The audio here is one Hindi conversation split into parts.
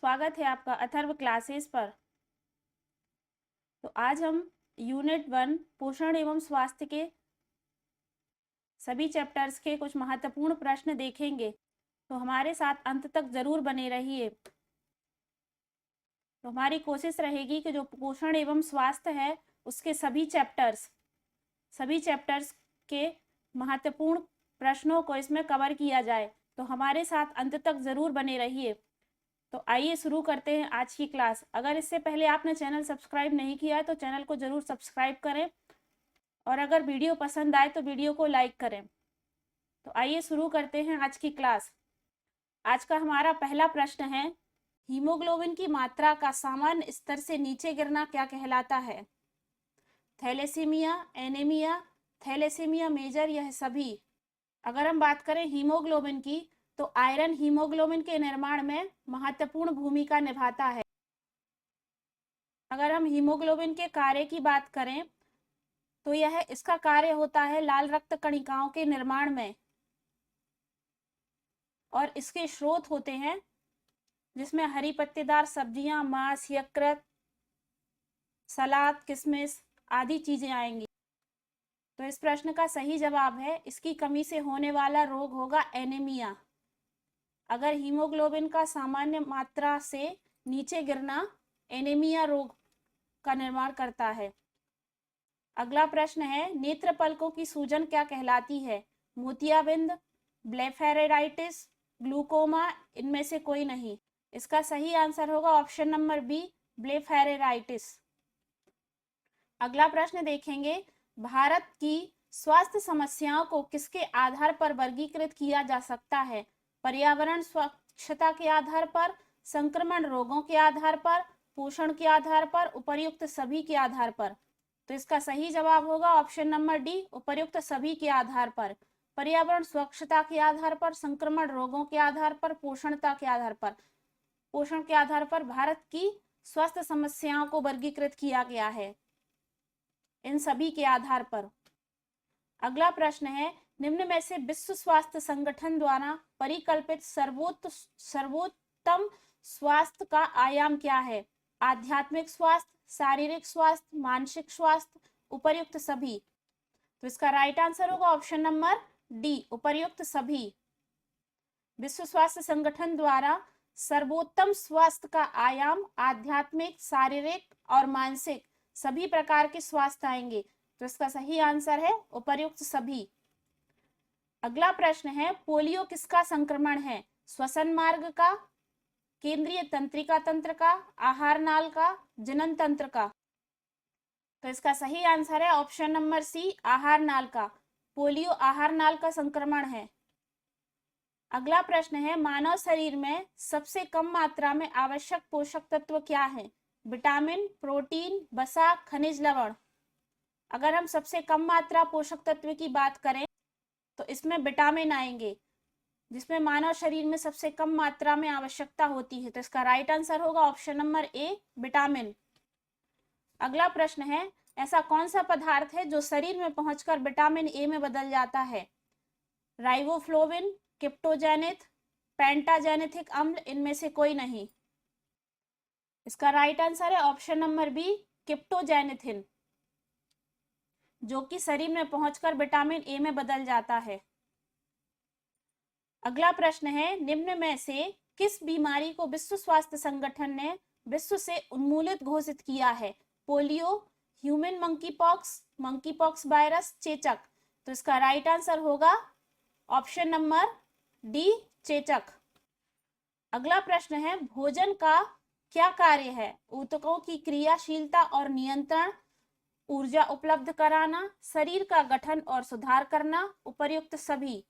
स्वागत है आपका अथर्व क्लासेस पर। तो आज हम यूनिट 1 पोषण एवं स्वास्थ्य के सभी चैप्टर्स के कुछ महत्वपूर्ण प्रश्न देखेंगे, तो हमारे साथ अंत तक जरूर बने रहिए। तो हमारी कोशिश रहेगी कि जो पोषण एवं स्वास्थ्य है उसके सभी चैप्टर्स के महत्वपूर्ण प्रश्नों को इसमें कवर किया जाए, तो हमारे साथ अंत तक जरूर बने रहिए। तो आइए शुरू करते हैं आज की क्लास। अगर इससे पहले आपने चैनल सब्सक्राइब नहीं किया है तो चैनल को जरूर सब्सक्राइब करें, और अगर वीडियो पसंद आए तो वीडियो को लाइक करें। तो आइए शुरू करते हैं आज की क्लास। आज का हमारा पहला प्रश्न है, हीमोग्लोबिन की मात्रा का सामान्य स्तर से नीचे गिरना क्या कहलाता है? थैलेसीमिया, एनीमिया, थैलेसीमिया मेजर, यह सभी। अगर हम बात करें हीमोग्लोबिन की, तो आयरन हीमोग्लोबिन के निर्माण में महत्वपूर्ण भूमिका निभाता है। अगर हम हीमोग्लोबिन के कार्य की बात करें तो इसका कार्य होता है लाल रक्त कणिकाओं के निर्माण में, और इसके स्रोत होते हैं जिसमें हरी पत्तेदार सब्जियां, मांस, यकृत, सलाद, किशमिश आदि चीजें आएंगी। तो इस प्रश्न का सही जवाब है, इसकी कमी से होने वाला रोग होगा एनीमिया। अगर हीमोग्लोबिन का सामान्य मात्रा से नीचे गिरना एनीमिया रोग का निर्माण करता है। अगला प्रश्न है, नेत्र पलकों की सूजन क्या कहलाती है? मोतियाबिंद, ब्लेफेरेराइटिस, ग्लूकोमा, इनमें से कोई नहीं। इसका सही आंसर होगा ऑप्शन नंबर बी, ब्लेफेरेराइटिस। अगला प्रश्न देखेंगे, भारत की स्वास्थ्य समस्याओं को किसके आधार पर वर्गीकृत किया जा सकता है? पर्यावरण स्वच्छता के आधार पर, संक्रमण रोगों के आधार पर, पोषण के आधार पर, उपर्युक्त सभी के आधार पर। तो इसका सही जवाब होगा ऑप्शन नंबर डी, उपर्युक्त सभी के आधार पर। पर्यावरण स्वच्छता के आधार पर, संक्रमण रोगों के आधार पर, पोषण के आधार पर भारत की स्वास्थ्य समस्याओं को वर्गीकृत किया गया है, इन सभी के आधार पर। अगला प्रश्न है, निम्न में से विश्व स्वास्थ्य संगठन द्वारा परिकल्पित सर्वोत्तम स्वास्थ्य का आयाम क्या है? आध्यात्मिक स्वास्थ्य, शारीरिक स्वास्थ्य, मानसिक स्वास्थ्य, उपर्युक्त सभी। तो इसका राइट आंसर होगा ऑप्शन नंबर डी, उपर्युक्त सभी। विश्व स्वास्थ्य संगठन द्वारा सर्वोत्तम स्वास्थ्य का आयाम आध्यात्मिक, शारीरिक और मानसिक सभी प्रकार के स्वास्थ्य आएंगे। तो इसका सही आंसर है उपर्युक्त सभी। अगला प्रश्न है, पोलियो किसका संक्रमण है? श्वसन मार्ग का, केंद्रीय तंत्रिका तंत्र का, आहार नाल का, जनन तंत्र का। तो इसका सही आंसर है ऑप्शन नंबर सी, आहार नाल का। पोलियो आहार नाल का संक्रमण है। अगला प्रश्न है, मानव शरीर में सबसे कम मात्रा में आवश्यक पोषक तत्व क्या है? विटामिन, प्रोटीन, वसा, खनिज लवण। अगर हम सबसे कम मात्रा पोषक तत्व की बात करें तो इसमें विटामिन आएंगे, जिसमें मानव शरीर में सबसे कम मात्रा में आवश्यकता होती है। तो इसका राइट आंसर होगा ऑप्शन नंबर ए, विटामिन। अगला प्रश्न है, ऐसा कौन सा पदार्थ है जो शरीर में पहुंचकर विटामिन ए में बदल जाता है? राइबोफ्लोविन, क्रिप्टोजेनिक, पेंटाजेनेथिक अम्ल, इनमें से कोई नहीं। इसका राइट आंसर है ऑप्शन नंबर बी, क्रिप्टोजेनेथिन, जो कि शरीर में पहुंचकर विटामिन ए में बदल जाता है। अगला प्रश्न है, निम्न में से किस बीमारी को विश्व स्वास्थ्य संगठन ने विश्व से उन्मूलित घोषित किया है? Polio, human monkey pox virus, चेचक। तो इसका राइट आंसर होगा ऑप्शन नंबर डी, चेचक। अगला प्रश्न है, भोजन का क्या कार्य है? ऊतकों की क्रियाशीलता और नियंत्रण, ऊर्जा उपलब्ध कराना, शरीर का गठन और सुधार करना, उपर्युक्त सभी।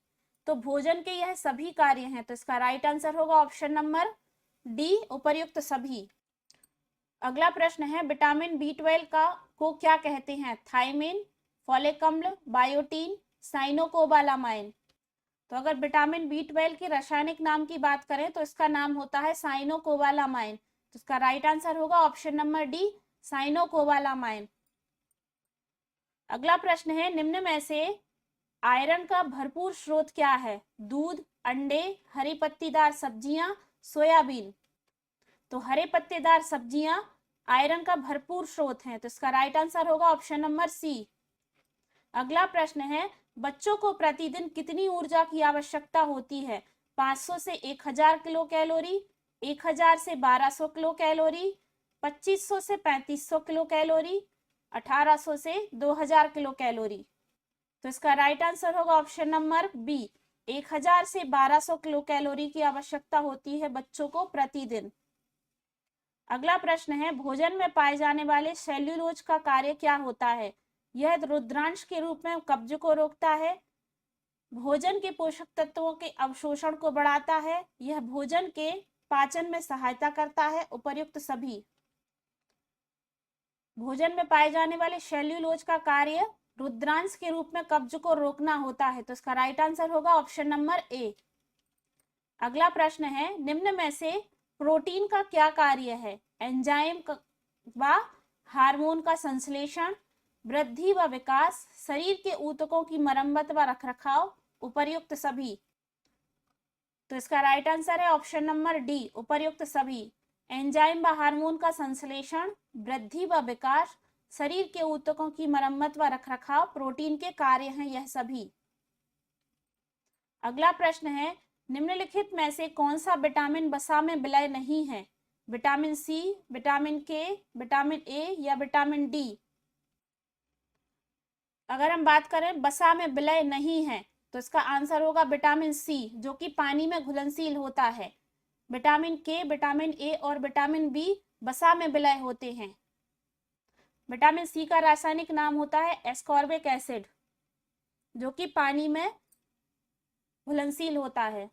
तो भोजन के यह सभी कार्य हैं। तो इसका राइट आंसर होगा ऑप्शन नंबर डी, उपर्युक्त सभी। अगला प्रश्न है, विटामिन B12 को क्या कहते हैं? थायमिन, फॉलिक अम्ल, बायोटीन, साइनोकोबालामाइन। तो अगर विटामिन B12 के रासायनिक नाम की बात करें तो इसका नाम होता है साइनोकोबालामाइन। तो इसका राइट आंसर होगा ऑप्शन नंबर डी, साइनोकोबालामाइन। अगला प्रश्न है, निम्न में से आयरन का भरपूर स्रोत क्या है? दूध, अंडे, हरी पत्तीदार सब्जियां, सोयाबीन। तो हरे पत्तेदार सब्जियां आयरन का भरपूर स्रोत हैं, तो इसका राइट आंसर होगा ऑप्शन नंबर सी। अगला प्रश्न है, बच्चों को प्रतिदिन कितनी ऊर्जा की आवश्यकता होती है? 500 से 1000 किलो कैलोरी, 1000 से 1200 किलो कैलोरी, 2500 से 3500 किलो कैलोरी, 1800 से 2000 किलो कैलोरी। तो इसका राइट आंसर होगा ऑप्शन नंबर बी, 1000 से 1200 किलो कैलोरी की आवश्यकता होती है बच्चों को प्रतिदिन। अगला प्रश्न है, भोजन में पाए जाने वाले सेल्यूलोज का कार्य क्या होता है? यह रुद्रांश के रूप में कब्ज को रोकता है, भोजन के पोषक तत्वों के अवशोषण को बढ़ाता है, यह भोजन के पाचन में सहायता करता है, उपर्युक्त सभी। भोजन में पाए जाने वाले सेल्यूलोज का कार्य रुद्रांश के रूप में कब्ज को रोकना होता है, तो इसका राइट आंसर होगा ऑप्शन नंबर ए। अगला प्रश्न है, निम्न में से प्रोटीन का क्या कार्य है? एंजाइम व हार्मोन का संश्लेषण, वृद्धि व विकास, शरीर के ऊतकों की मरम्मत व रखरखाव, उपर्युक्त सभी। तो इसका राइट आंसर है ऑप्शन नंबर डी, उपर्युक्त सभी। एंजाइम व हार्मोन का संश्लेषण, वृद्धि व विकास, शरीर के ऊतकों की मरम्मत व रखरखाव प्रोटीन के कार्य हैं यह सभी। अगला प्रश्न है, निम्नलिखित में से कौन सा विटामिन वसा में विलय नहीं है? Vitamin C, vitamin K, vitamin A या विटामिन डी? अगर हम बात करें वसा में विलय नहीं है तो इसका आंसर होगा विटामिन सी, जो कि पानी में घुलनशील होता है। विटामिन के, विटामिन ए और विटामिन बी वसा में विलय होते हैं। विटामिन सी का रासायनिक नाम होता है एस्कॉर्बिक एसिड, जो कि पानी में घुलनशील होता है।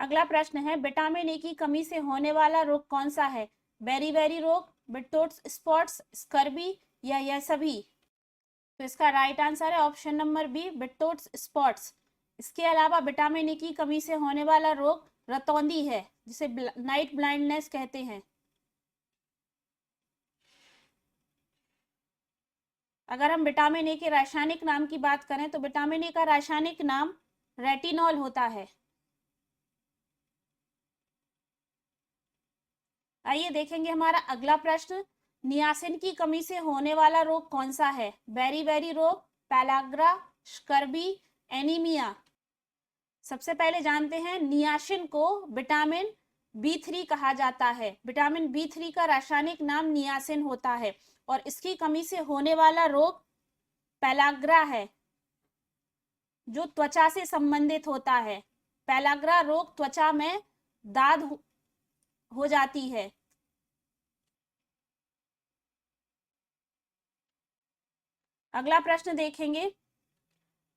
अगला प्रश्न है, विटामिन ए की कमी से होने वाला रोग कौन सा है? बेरी रोग, बिटोट्स स्पॉट्स, स्कर्वी या यह सभी? तो इसका राइट आंसर है ऑप्शन नंबर बी, बिटोट्स स्पॉट्स। इसके अलावा विटामिन ए की कमी से होने वाला रोग रतौंधी है, जिसे नाइट ब्लाइंडनेस कहते हैं। अगर हम विटामिन ए के रासायनिक नाम की बात करें तो विटामिन ए का रासायनिक नाम रेटिनॉल होता है। आइए देखेंगे हमारा अगला प्रश्न, नियासिन की कमी से होने वाला रोग कौन सा है? बेरी रोग, पैलाग्रा, स्कर्वी, एनीमिया? सबसे पहले जानते हैं, नियासिन को विटामिन B3 कहा जाता है। विटामिन B3 का रासायनिक नाम नियासिन होता है और इसकी कमी से होने वाला रोग पैलाग्रा है, जो त्वचा से संबंधित होता है। पैलाग्रा रोग त्वचा में दाद हो जाती है। अगला प्रश्न देखेंगे,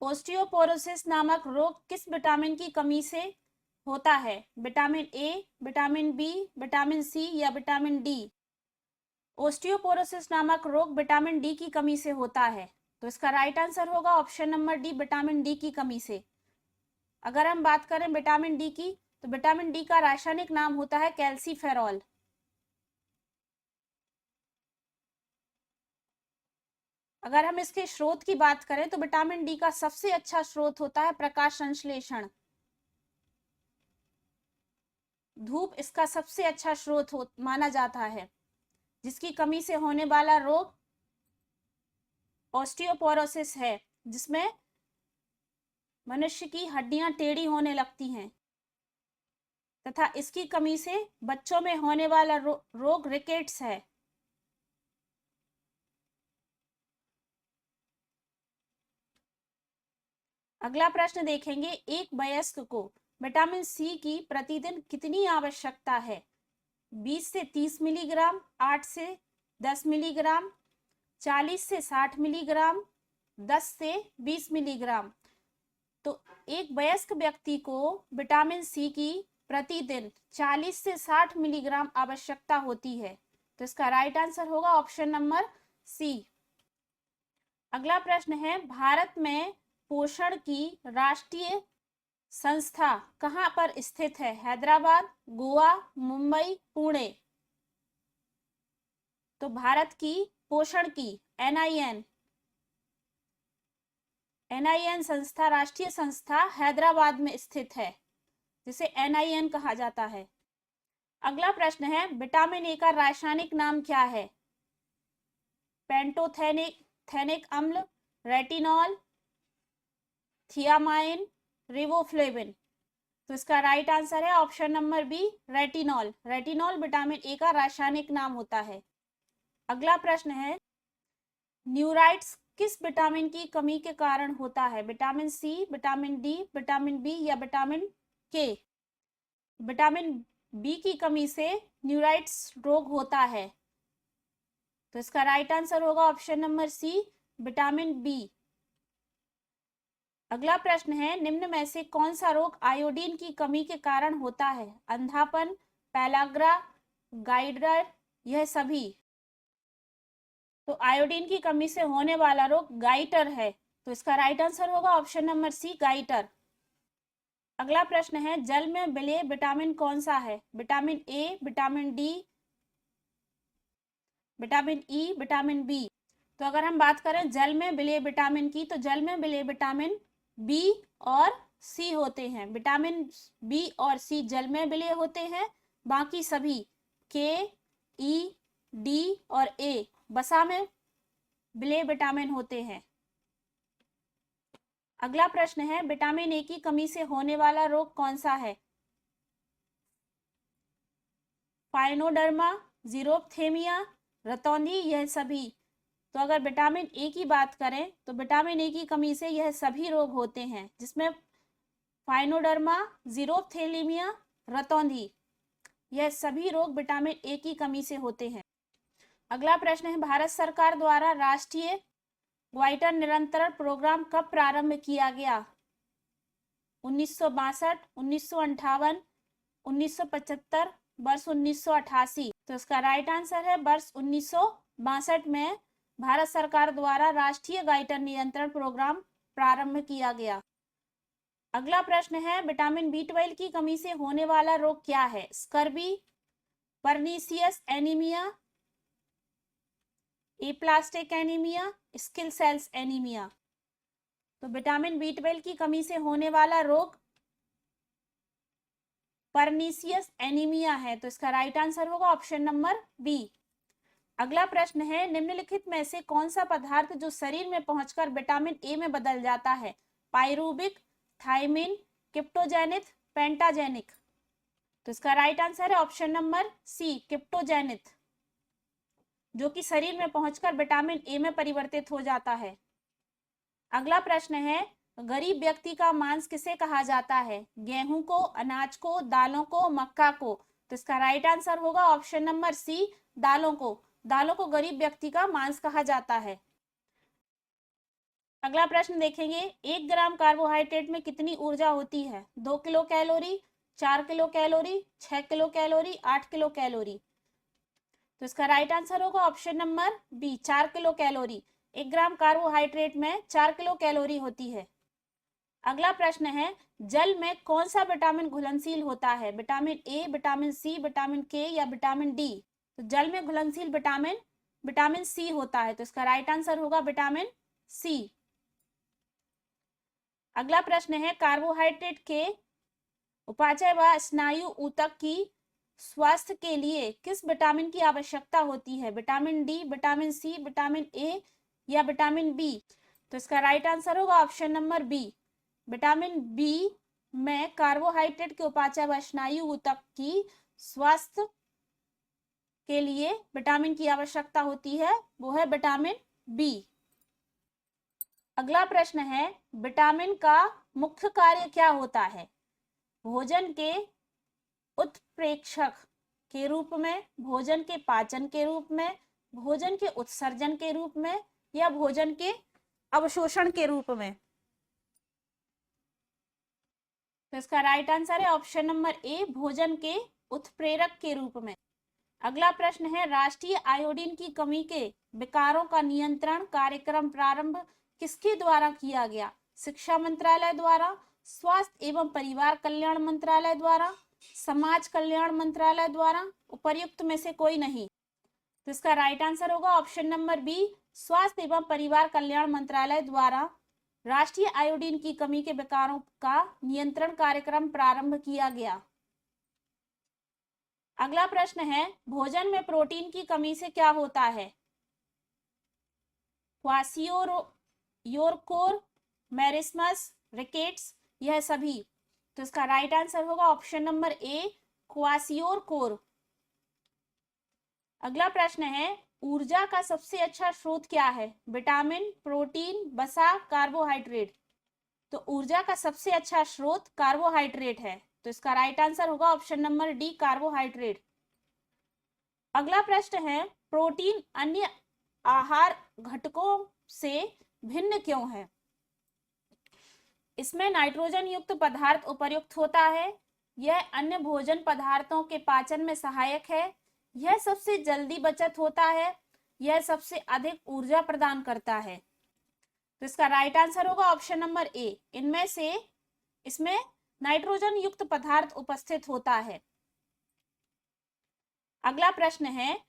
ओस्टियोपोरोसिस नामक रोग किस विटामिन की कमी से होता है? Vitamin A, vitamin B, vitamin C या विटामिन डी? ओस्टियोपोरोसिस नामक रोग विटामिन डी की कमी से होता है, तो इसका राइट आंसर होगा option number D, vitamin D की कमी से। अगर हम बात करें विटामिन डी की, तो विटामिन डी का रासायनिक नाम होता है कैल्सीफेरॉल। अगर हम इसके स्रोत की बात करें तो विटामिन डी का सबसे अच्छा स्रोत होता है प्रकाश संश्लेषण। धूप इसका सबसे अच्छा स्रोत माना जाता है। जिसकी कमी से होने वाला रोग ऑस्टियोपोरोसिस है, जिसमें मनुष्य की हड्डियां टेढ़ी होने लगती हैं, तथा इसकी कमी से बच्चों में होने वाला रोग रिकेट्स है। अगला प्रश्न देखेंगे, एक वयस्क को विटामिन सी की प्रतिदिन कितनी आवश्यकता है? 20 से 30 मिलीग्राम, 8 से 10 मिलीग्राम, 40 से 60 मिलीग्राम, 10 से 20 मिलीग्राम? तो एक वयस्क व्यक्ति को विटामिन सी की प्रतिदिन 40 से 60 मिलीग्राम आवश्यकता होती है, तो इसका राइट आंसर होगा ऑप्शन नंबर सी। अगला प्रश्न है, भारत में पोषण की राष्ट्रीय संस्था कहां पर स्थित है? हैदराबाद, गोवा, मुंबई, पुणे? तो भारत की पोषण की एनआईएन संस्था, राष्ट्रीय संस्था हैदराबाद में स्थित है, जिसे एनआईएन कहा जाता है। अगला प्रश्न है विटामिन ए का रासायनिक नाम क्या है? पेंटोथेनिक अम्ल, रेटिनॉल, थियामाइन, रिबोफ्लेविन। तो इसका राइट आंसर है option number B, retinol. Retinol vitamin A का रासायनिक नाम होता है। अगला प्रश्न है न्यूराइट्स किस विटामिन की कमी के कारण होता है? Vitamin C, vitamin D, vitamin B या विटामिन के? विटामिन बी की कमी से न्यूराइट्स रोग होता है। तो इसका राइट आंसर होगा option number C, vitamin B. अगला प्रश्न है निम्न में से कौन सा रोग आयोडीन की कमी के कारण होता है? अंधापन, पैलाग्रा, गाइडर, यह सभी। तो आयोडीन की कमी से होने वाला रोग गाइटर है। तो इसका राइट आंसर होगा ऑप्शन नंबर सी, गाइटर। अगला प्रश्न है जल में विलेय विटामिन कौन सा है? Vitamin A, vitamin D, vitamin E, vitamin B. तो अगर हम बात करें जल में विलेय विटामिन की, तो जल में विलेय विटामिन बी और सी होते हैं। विटामिन बी और सी जल में विलेय होते हैं, बाकी सभी के, ई, डी और ए वसा में विलेय विटामिन होते हैं। अगला प्रश्न है विटामिन ए की कमी से होने वाला रोग कौन सा है? फाइनोडर्मा, जीरोप्थेमिया, रतौंधी, यह सभी। तो अगर विटामिन ए की बात करें तो विटामिन ए की कमी से यह सभी रोग होते हैं, जिसमें फाइनोडर्मा, जीरोप्थेलिमिया, रतौंधी, यह सभी रोग विटामिन ए की कमी से होते हैं। अगला प्रश्न है भारत सरकार द्वारा राष्ट्रीय ग्वाइटर निरंतरण प्रोग्राम कब प्रारंभ किया गया? 1962, 1958, 1975, वर्ष 1988। तो इसका राइट आंसर है वर्ष 1962 में भारत सरकार द्वारा राष्ट्रीय ग्वाइटर नियंत्रण प्रोग्राम प्रारंभ किया गया। अगला प्रश्न है विटामिन बी12 की कमी से होने वाला रोग क्या है? Scurvy, pernicious anaemia, aplastic anaemia, sickle cells anaemia. तो विटामिन बी12 की कमी से होने वाला रोग परनीसियस एनीमिया है। तो इसका राइट आंसर होगा ऑप्शन नंबर बी। अगला प्रश्न है निम्नलिखित में से कौन सा पदार्थ जो शरीर में पहुंचकर विटामिन ए में बदल जाता है? पाइरूबिक, थायमिन, क्रिप्टोजेनिक, पेंटाजेनिक। तो इसका राइट आंसर है ऑप्शन नंबर सी, क्रिप्टोजेनिक, जो कि शरीर में पहुंचकर विटामिन ए में परिवर्तित हो जाता है। अगला प्रश्न है गरीब व्यक्ति का मांस किसे कहा जाता है? गेहूं को, अनाज को, दालों को, मक्का को। तो इसका राइट आंसर होगा ऑप्शन नंबर सी, दालों को। दालों को गरीब व्यक्ति का मांस कहा जाता है। अगला प्रश्न देखेंगे 1 ग्राम कार्बोहाइड्रेट में कितनी ऊर्जा होती है? 2 kilo calorie, 4 kilo calorie, 6 kilo calorie, 8 kilo calorie. तो इसका राइट आंसर होगा option number B, 4 kilo calorie. 1 gram carbohydrate में 4 किलो कैलोरी होती है। अगला प्रश्न है जल में कौन सा विटामिन घुलनशील होता है? Vitamin A, vitamin C, vitamin K या विटामिन डी? तो जल में घुलनशील विटामिन विटामिन सी होता है। तो इसका राइट आंसर होगा विटामिन सी। अगला प्रश्न है कार्बोहाइड्रेट के उपापचय व स्नायु ऊतक की स्वास्थ्य के लिए किस विटामिन की आवश्यकता होती है? Vitamin D, vitamin C, vitamin A या विटामिन बी? तो इसका राइट आंसर होगा option number B, vitamin B में कार्बोहाइड्रेट के उपापचय व स्नायु ऊतक की स्वास्थ्य के लिए विटामिन की आवश्यकता होती है, वो है विटामिन बी। अगला प्रश्न है विटामिन का मुख्य कार्य क्या होता है? भोजन के उत्प्रेक्षक के रूप में, भोजन के पाचन के रूप में, भोजन के उत्सर्जन के रूप में या भोजन के अवशोषण के रूप में? तो इसका राइट आंसर है ऑप्शन नंबर ए, भोजन के उत्प्रेरक के रूप में। अगला प्रश्न है राष्ट्रीय आयोडीन की कमी के विकारों का नियंत्रण कार्यक्रम प्रारंभ किसके द्वारा किया गया? शिक्षा मंत्रालय द्वारा, स्वास्थ्य एवं परिवार कल्याण मंत्रालय द्वारा, समाज कल्याण मंत्रालय द्वारा, उपर्युक्त में से कोई नहीं। तो इसका राइट आंसर होगा ऑप्शन नंबर बी, स्वास्थ्य एवं परिवार कल्याण मंत्रालय द्वारा राष्ट्रीय आयोडीन की कमी के विकारों का नियंत्रण कार्यक्रम प्रारंभ किया गया। अगला प्रश्न है, भोजन में प्रोटीन की कमी से क्या होता है? क्वासियोर, मेरिस्मस, रिकेट्स, यह सभी। तो इसका राइट आंसर होगा ऑप्शन नंबर ए, क्वासियोर। अगला प्रश्न है, ऊर्जा का सबसे अच्छा स्रोत क्या है? विटामिन, प्रोटीन, वसा, कार्बोहाइड्रेट। तो ऊर्जा का सबसे अच्छा स्रोत कार्बोहाइड्रेट है, तो इसका राइट आंसर होगा ऑप्शन नंबर डी, कार्बोहाइड्रेट। अगला प्रश्न है, प्रोटीन अन्य आहार घटकों से भिन्न क्यों है? इसमें नाइट्रोजन युक्त पदार्थ उपर्युक्त होता है, यह अन्य भोजन पदार्थों के पाचन में सहायक है, यह सबसे जल्दी बचत होता है, यह सबसे अधिक ऊर्जा प्रदान करता है। तो इसका राइट आंसर होगा ऑप्शन नंबर ए, इनमें से इसमें नाइट्रोजन युक्त पदार्थ उपस्थित होता है। अगला प्रश्न है,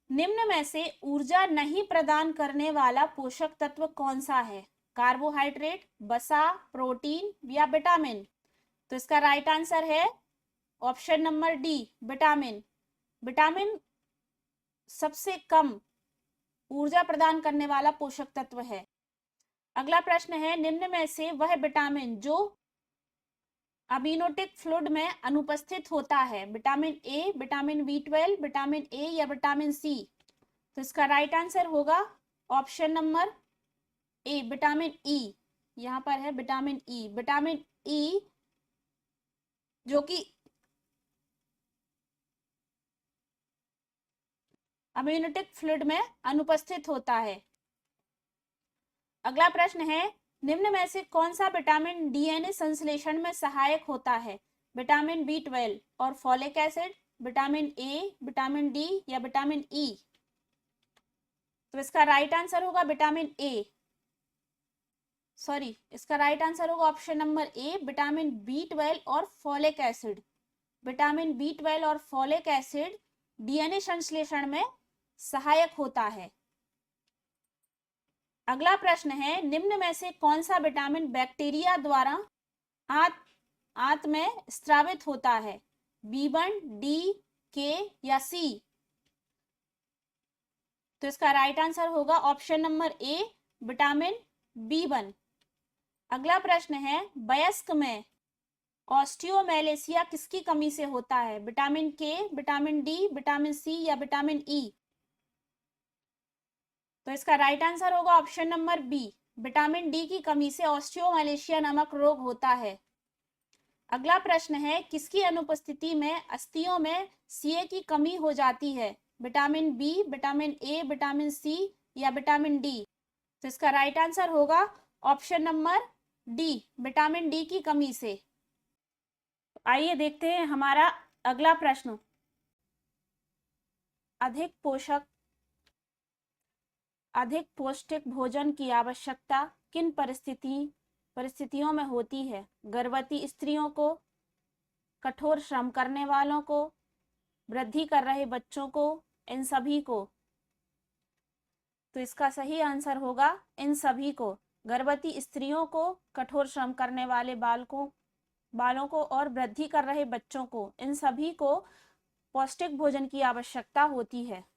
निम्न में से ऊर्जा नहीं प्रदान करने वाला पोषक तत्व कौन सा है? कार्बोहाइड्रेट, वसा, प्रोटीन या विटामिन। तो इसका राइट आंसर है option number D, vitamin. Vitamin सबसे कम ऊर्जा प्रदान करने वाला पोषक तत्व है। अगला प्रश्न है, निम्न में से वह विटामिन जो अमीनोटिक फ्लूइड में अनुपस्थित होता है, vitamin A, vitamin B12, vitamin A या विटामिन सी। तो इसका राइट आंसर होगा ऑप्शन नंबर ए, विटामिन ई। यहां पर है विटामिन ई। विटामिन ई जो कि अम्नियोटिक फ्लूइड में अनुपस्थित होता है। अगला प्रश्न है, निम्न में से कौन सा विटामिन डीएनए संश्लेषण में सहायक होता है? विटामिन बी12 और folic acid, vitamin A, vitamin D या विटामिन ई। तो इसका राइट आंसर होगा विटामिन ए, सॉरी, इसका राइट आंसर होगा ऑप्शन नंबर ए, विटामिन बी12 और फॉलिक एसिड। विटामिन बी12 और फॉलिक एसिड डीएनए संश्लेषण में सहायक होता है। अगला प्रश्न है, निम्न में से कौन सा विटामिन बैक्टीरिया द्वारा आंत में स्रावित होता है? बी1, डी, के या सी। तो इसका राइट आंसर होगा ऑप्शन नंबर ए, विटामिन बी1। अगला प्रश्न है, वयस्क में ऑस्टियोमेलेसिया किसकी कमी से होता है? Vitamin K, vitamin D, vitamin C या विटामिन ई। तो इसका राइट आंसर होगा option number B, vitamin D की कमी से ऑस्टियोमेलेशिया नामक रोग होता है। अगला प्रश्न है, किसकी अनुपस्थिति में अस्थियों में सीए की कमी हो जाती है? Vitamin B, vitamin A, vitamin C या विटामिन डी। तो इसका राइट आंसर होगा option number D, vitamin D की कमी से। आइए देखते हैं हमारा अगला प्रश्न। अधिक पौष्टिक भोजन की आवश्यकता किन परिस्थितियों में होती है? गर्भवती स्त्रियों को, कठोर श्रम करने वालों को, वृद्धि कर रहे बच्चों को, इन सभी को। तो इसका सही आंसर होगा इन सभी को। गर्भवती स्त्रियों को, कठोर श्रम करने वाले बालों को और वृद्धि कर रहे बच्चों को, इन सभी को पौष्टिक भोजन की आवश्यकता होती है।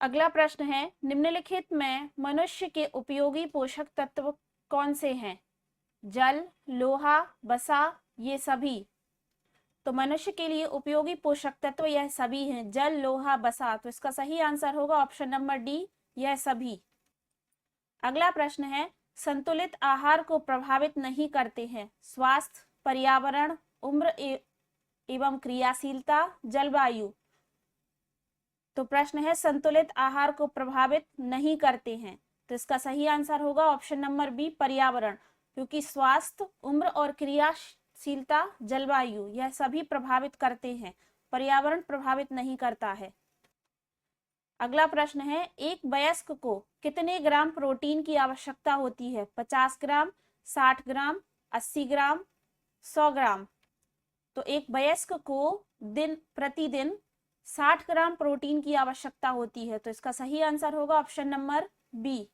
अगला प्रश्न है, निम्नलिखित में मनुष्य के उपयोगी पोषक तत्व कौन से हैं? जल, लोहा, वसा, ये सभी। तो मनुष्य के लिए उपयोगी पोषक तत्व यह सभी हैं, जल, लोहा, वसा। तो इसका सही आंसर होगा ऑप्शन नंबर डी, यह सभी। अगला प्रश्न है, संतुलित आहार को प्रभावित नहीं करते हैं स्वास्थ्य, पर्यावरण, उम्र एवं क्रियाशीलता, जलवायु। तो प्रश्न है, संतुलित आहार को प्रभावित नहीं करते हैं। तो इसका सही आंसर होगा ऑप्शन नंबर बी, पर्यावरण, क्योंकि स्वास्थ्य, उम्र और क्रियाशीलता, जलवायु, यह सभी प्रभावित करते हैं, पर्यावरण प्रभावित नहीं करता है। अगला प्रश्न है, एक वयस्क को कितने ग्राम प्रोटीन की आवश्यकता होती है? 50 ग्राम, 60 ग्राम, 80 ग्राम, 100 ग्राम। तो एक वयस्क को प्रतिदिन 60 ग्राम प्रोटीन की आवश्यकता होती है। तो इसका सही आंसर होगा ऑप्शन नंबर बी।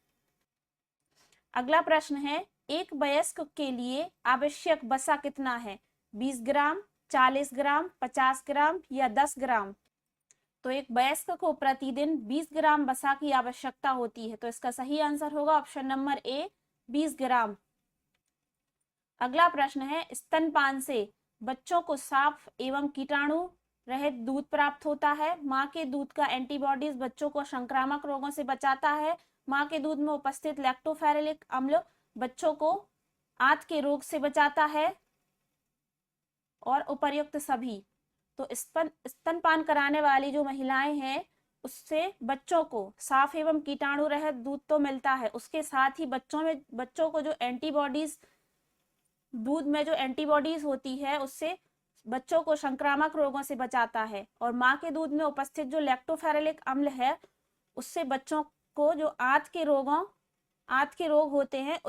अगला प्रश्न है, एक वयस्क के लिए आवश्यक वसा कितना है? 20 ग्राम, 40 ग्राम, 50 ग्राम या 10 ग्राम? तो एक वयस्क को प्रतिदिन 20 ग्राम वसा की आवश्यकता होती है। तो इसका सही आंसर होगा ऑप्शन नंबर ए, 20 ग्राम। अगला प्रश्न है, स्तनपान से बच्चों को साफ एवं कीटाणु रहित दूध प्राप्त होता है। माँ के दूध का एंटीबॉडीज बच्चों को संक्रामक रोगों से बचाता है। माँ के दूध में उपस्थित लैक्टोफेरेलिक अम्ल बच्चों को आंत के रोग से बचाता है, और उपर्युक्त सभी। तो स्तनपान कराने वाली जो महिलाएं हैं, उससे बच्चों को साफ एवं कीटाणु रहित दूध तो मिलता है, उसके साथ ही बच्चों को जो एंटीबॉडीज, दूध में जो एंटीबॉडीज होती है, उससे बच्चों को संक्रामक रोगों से बचाता है। और माँ के दूध में उपस्थित जो लैक्टोफेरेलिक अम्ल है, उससे बच्चों को जो आंत के रोग होते हैं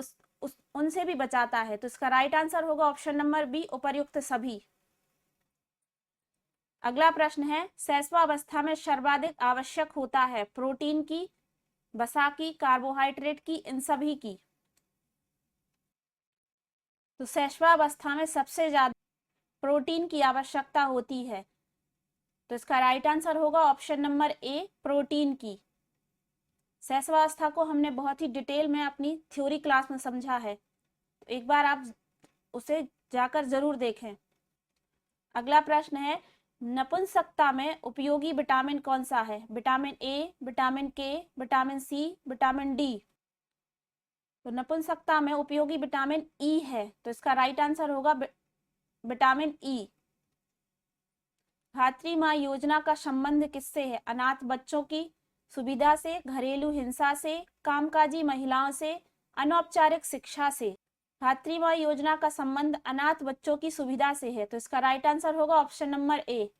उनसे भी बचाता है। तो इसका राइट आंसर होगा ऑप्शन नंबर बी, उपर्युक्त सभी। अगला प्रश्न है, शैशवावस्था में सर्वाधिक आवश्यक होता है प्रोटीन की, वसा की, कार्बोहाइड्रेट की, इन सभी की? तो शैशवावस्था में सबसे ज्यादा प्रोटीन की आवश्यकता होती है। तो इसका राइट आंसर होगा ऑप्शन नंबर ए, प्रोटीन की। शैशवावस्था को हमने बहुत ही डिटेल में अपनी थ्योरी क्लास में समझा है, तो एक बार आप उसे जाकर जरूर देखें। अगला प्रश्न है, नपुंसकता में उपयोगी विटामिन कौन सा है? Vitamin A, vitamin K, vitamin C, vitamin D? तो नपुंसकता में उपयोगी विटामिन ई है। तो इसका राइट आंसर होगा विटामिन ई। धात्री माँ योजना का संबंध किससे है? अनाथ बच्चों की सुविधा से, घरेलू हिंसा से, कामकाजी महिलाओं से, अनौपचारिक शिक्षा से? धात्री माँ योजना का संबंध अनाथ बच्चों की सुविधा से है। तो इसका राइट आंसर होगा ऑप्शन नंबर ए।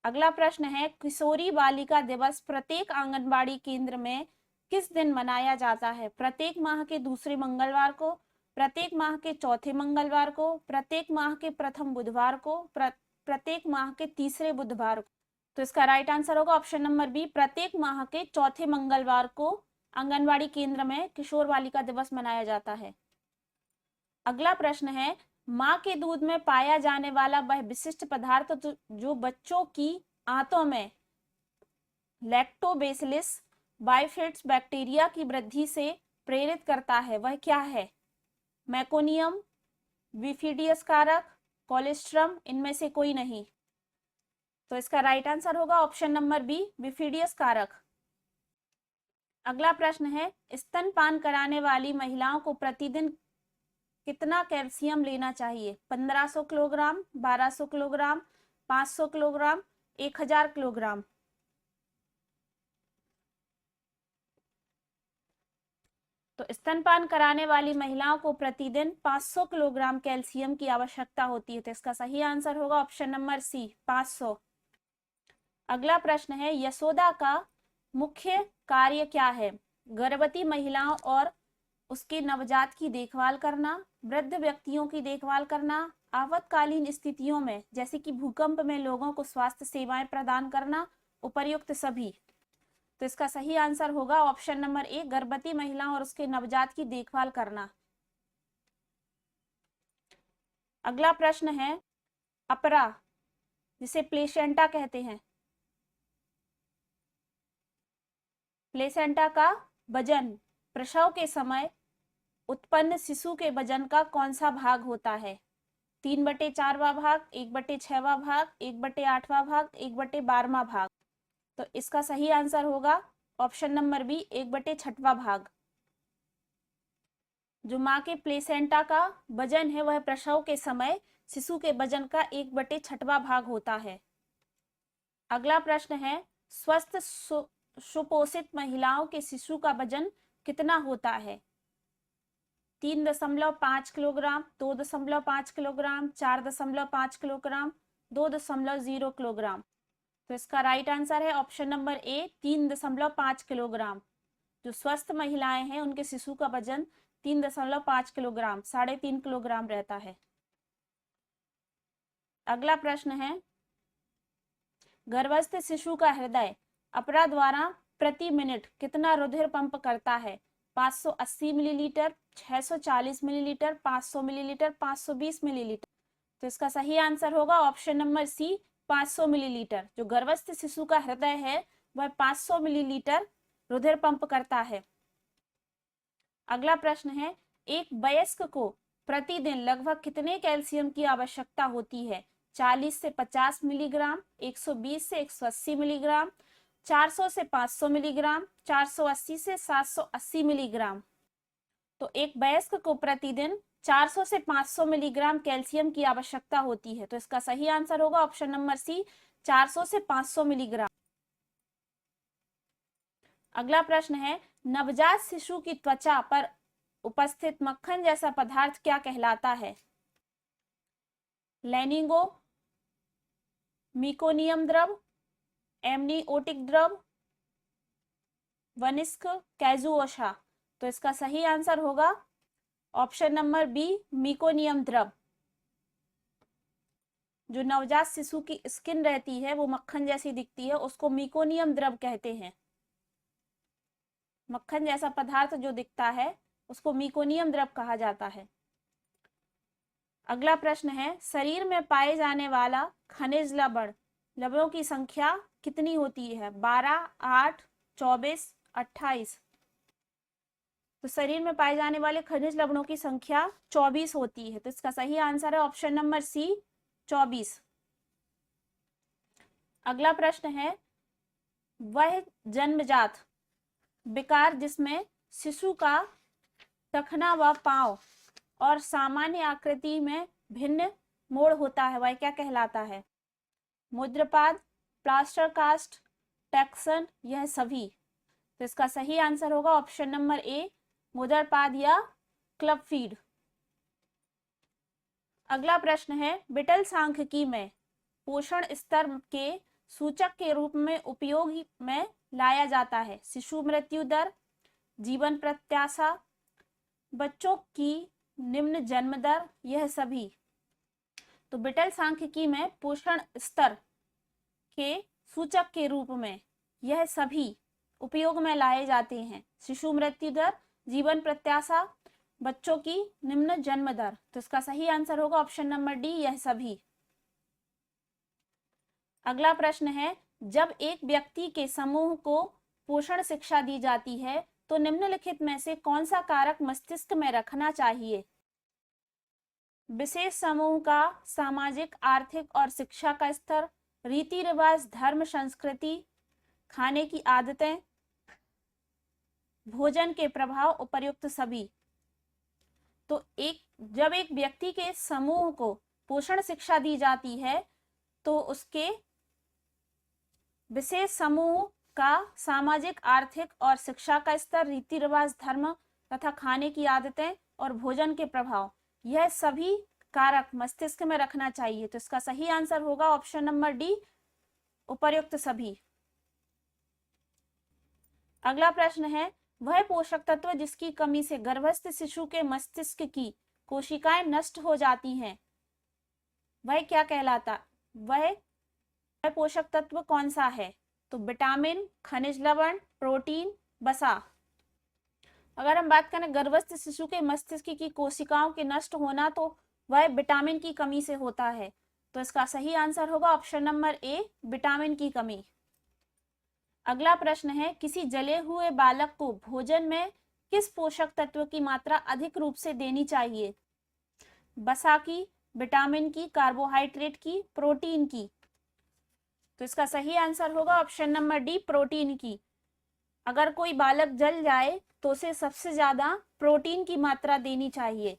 अगला प्रश्न है, किशोरी बालिका दिवस प्रत्येक आंगनबाड़ी केंद्र में किस दिन मनाया जाता है? प्रत्येक माह के दूसरे मंगलवार को, प्रत्येक माह के चौथे मंगलवार को, प्रत्येक माह के प्रथम बुधवार को, प्रत्येक माह के तीसरे बुधवार को? तो इसका राइट आंसर होगा ऑप्शन नंबर बी, प्रत्येक माह के चौथे मंगलवार को आंगनबाड़ी केंद्र में किशोर बालिका दिवस मनाया जाता है। अगला प्रश्न है, माँ के दूध में पाया जाने वाला वह विशिष्ट पदार्थ जो बच्चों की आंतों में लैक्टोबैसिलस बाइफिड्स बैक्टीरिया की वृद्धि से प्रेरित करता है, वह क्या है? मैकोनियम, विफिडियस कारक, कोलेस्ट्रम, इनमें से कोई नहीं? तो इसका राइट आंसर होगा ऑप्शन नंबर बी, विफिडियस कारक। अगला प्रश्न है, स्तनपान कराने वाली महिलाओं को प्रतिदिन कितना कैल्शियम लेना चाहिए? 1500 किलोग्राम, 1200 किलोग्राम, 500 किलोग्राम, 1000 किलोग्राम? तो स्तनपान कराने वाली महिलाओं को प्रतिदिन 500 किलोग्राम कैल्शियम की आवश्यकता होती है। तो इसका सही आंसर होगा ऑप्शन नंबर सी, 500। अगला प्रश्न है, यशोदा का मुख्य कार्य क्या है? गर्भवती महिलाओं और उसके नवजात की देखभाल करना, वृद्ध व्यक्तियों की देखभाल करना, आपातकालीन स्थितियों में जैसे कि भूकंप में लोगों को स्वास्थ्य सेवाएं प्रदान करना, उपर्युक्त सभी? तो इसका सही आंसर होगा ऑप्शन नंबर ए, गर्भवती महिलाओं और उसके नवजात की देखभाल करना। अगला प्रश्न है, अपरा जिसे प्लेसेंटा कहते हैं, प्लेसेंटा का वजन प्रसव के समय उत्पन्न शिशु के वजन का कौन सा भाग होता है? 3/4वां भाग, 1/6वां भाग, 1/8वां भाग, 1/12वां भाग? तो इसका सही आंसर होगा ऑप्शन नंबर बी, 1/6वां भाग। जो माँ के प्लेसेंटा का वजन है, वह प्रसव के समय शिशु के वजन का 1/6वां भाग होता है। अगला प्रश्न है, स्वस्थ सुपोषित महिलाओं के शिशु का वजन कितना होता है? 3.5 किलोग्राम, 2.5 किलोग्राम, 4.5 किलोग्राम, 2.0 किलोग्राम? तो इसका राइट आंसर है ऑप्शन नंबर ए, 3.5 किलोग्राम। जो स्वस्थ महिलाएं हैं, उनके शिशु का वजन 3.5 किलोग्राम, 3.5 किलोग्राम रहता है। अगला प्रश्न है, गर्भस्थ शिशु का हृदय अपरा द्वारा प्रति मिनट कितना रुधिर पंप करता है? 580 मिलीलीटर, 640 मिलीलीटर, 500 मिलीलीटर, 520 मिलीलीटर? तो इसका सही आंसर होगा ऑप्शन नंबर सी 500 मिलीलीटर। जो गर्भस्थ शिशु का हृदय है वह 500 मिलीलीटर रुधिर पंप करता है। अगला प्रश्न है, एक वयस्क को प्रतिदिन लगभग कितने कैल्शियम की आवश्यकता होती है? 40 से 50 मिलीग्राम, 120 से 180 मिलीग्राम, 400 से 500 मिलीग्राम, 480 से 780 मिलीग्राम। तो एक वयस्क को प्रतिदिन 400 से 500 मिलीग्राम कैल्शियम की आवश्यकता होती है। तो इसका सही आंसर होगा ऑप्शन नंबर सी 400 से 500 मिलीग्राम। अगला प्रश्न है, नवजात शिशु की त्वचा पर उपस्थित मक्खन जैसा पदार्थ क्या कहलाता है? लैनिंगो, मिकोनियम द्रव, एमनियोटिक द्रव, वनिस्क, कैजुओशा। तो इसका सही आंसर होगा ऑप्शन नंबर बी मिकोनियम द्रव। जो नवजात शिशु की स्किन रहती है वो मक्खन जैसी दिखती है, उसको मिकोनियम द्रव कहते हैं। मक्खन जैसा पदार्थ जो दिखता है उसको मिकोनियम द्रव कहा जाता है। अगला प्रश्न है, शरीर में पाए जाने वाला खनिज लवण लवणों की संख्या कितनी होती है? 12, 8, 24, 28। तो शरीर में पाए जाने वाले खनिज लवणों की संख्या 24 होती है। तो इसका सही आंसर है ऑप्शन नंबर सी 24। अगला प्रश्न है, वह जन्मजात विकार जिसमें शिशु का टखना व पांव और सामान्य आकृति में भिन्न मोड़ होता है वह क्या कहलाता है? मुद्रपाद, प्लास्टर कास्ट, टैक्सन, यह सभी। तो इसका सही आंसर होगा ऑप्शन नंबर ए मुद्रपाद या क्लब फीड। अगला प्रश्न है, बिटल सांख्यिकी में पोषण स्तर के सूचक के रूप में उपयोग में लाया जाता है? शिशु मृत्यु दर, जीवन प्रत्याशा, बच्चों की निम्न जन्म दर, यह सभी। तो बिटल सांख्यिकी में पोषण स्तर के सूचक के रूप में यह सभी उपयोग में लाए जाते हैं। शिशु मृत्यु दर, जीवन प्रत्याशा, बच्चों की निम्न जन्म दर। तो इसका सही आंसर होगा ऑप्शन नंबर डी यह सभी। अगला प्रश्न है, जब एक व्यक्ति के समूह को पोषण शिक्षा दी जाती है तो निम्नलिखित में से कौन सा कारक मस्तिष्क में रखना चाहिए? विशेष समूह का सामाजिक, आर्थिक और शिक्षा का स्तर, रीति रिवाज, धर्म, संस्कृति, खाने की आदतें, भोजन के प्रभाव, उपर्युक्त सभी। तो जब एक व्यक्ति के समूह को पोषण शिक्षा दी जाती है तो उसके विशेष समूह का सामाजिक, आर्थिक और शिक्षा का स्तर, रीति रिवाज, धर्म तथा खाने की आदतें और भोजन के प्रभाव, यह सभी कारक मस्तिष्क में रखना चाहिए। तो इसका सही आंसर होगा ऑप्शन नंबर डी उपर्युक्त सभी। अगला प्रश्न है, वह पोषक तत्व जिसकी कमी से गर्भस्थ शिशु के मस्तिष्क की कोशिकाएं नष्ट हो जाती हैं वह क्या कहलाता? वह पोषक तत्व कौन सा है? तो विटामिन, खनिज लवण, प्रोटीन, वसा। अगर हम बात करें गर्भस्थ शिशु के मस्तिष्क की कोशिकाओं के नष्ट होना तो वह विटामिन की कमी से होता है। तो इसका सही आंसर होगा ऑप्शन नंबर ए विटामिन की कमी। अगला प्रश्न है, किसी जले हुए बालक को भोजन में किस पोषक तत्व की मात्रा अधिक रूप से देनी चाहिए? वसा की, विटामिन की, कार्बोहाइड्रेट की, प्रोटीन की। तो इसका सही आंसर होगा ऑप्शन नंबर डी प्रोटीन की। अगर कोई बालक जल जाए तो उसे सबसे ज्यादा प्रोटीन की मात्रा देनी चाहिए।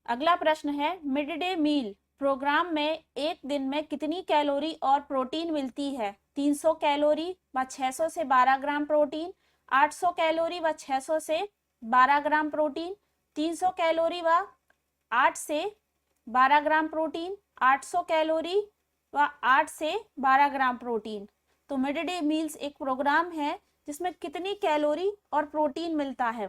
अगला प्रश्न है, मिड डे मील प्रोग्राम में एक दिन में कितनी कैलोरी और प्रोटीन मिलती है? 300 कैलोरी व 600 से 12 ग्राम प्रोटीन, 800 कैलोरी व 600 से 12 ग्राम प्रोटीन, 300 कैलोरी व 8 से 12 ग्राम प्रोटीन, 800 कैलोरी व 8 से 12 ग्राम प्रोटीन। तो मिड डे मील्स एक प्रोग्राम है जिसमें कितनी कैलोरी और प्रोटीन मिलता है?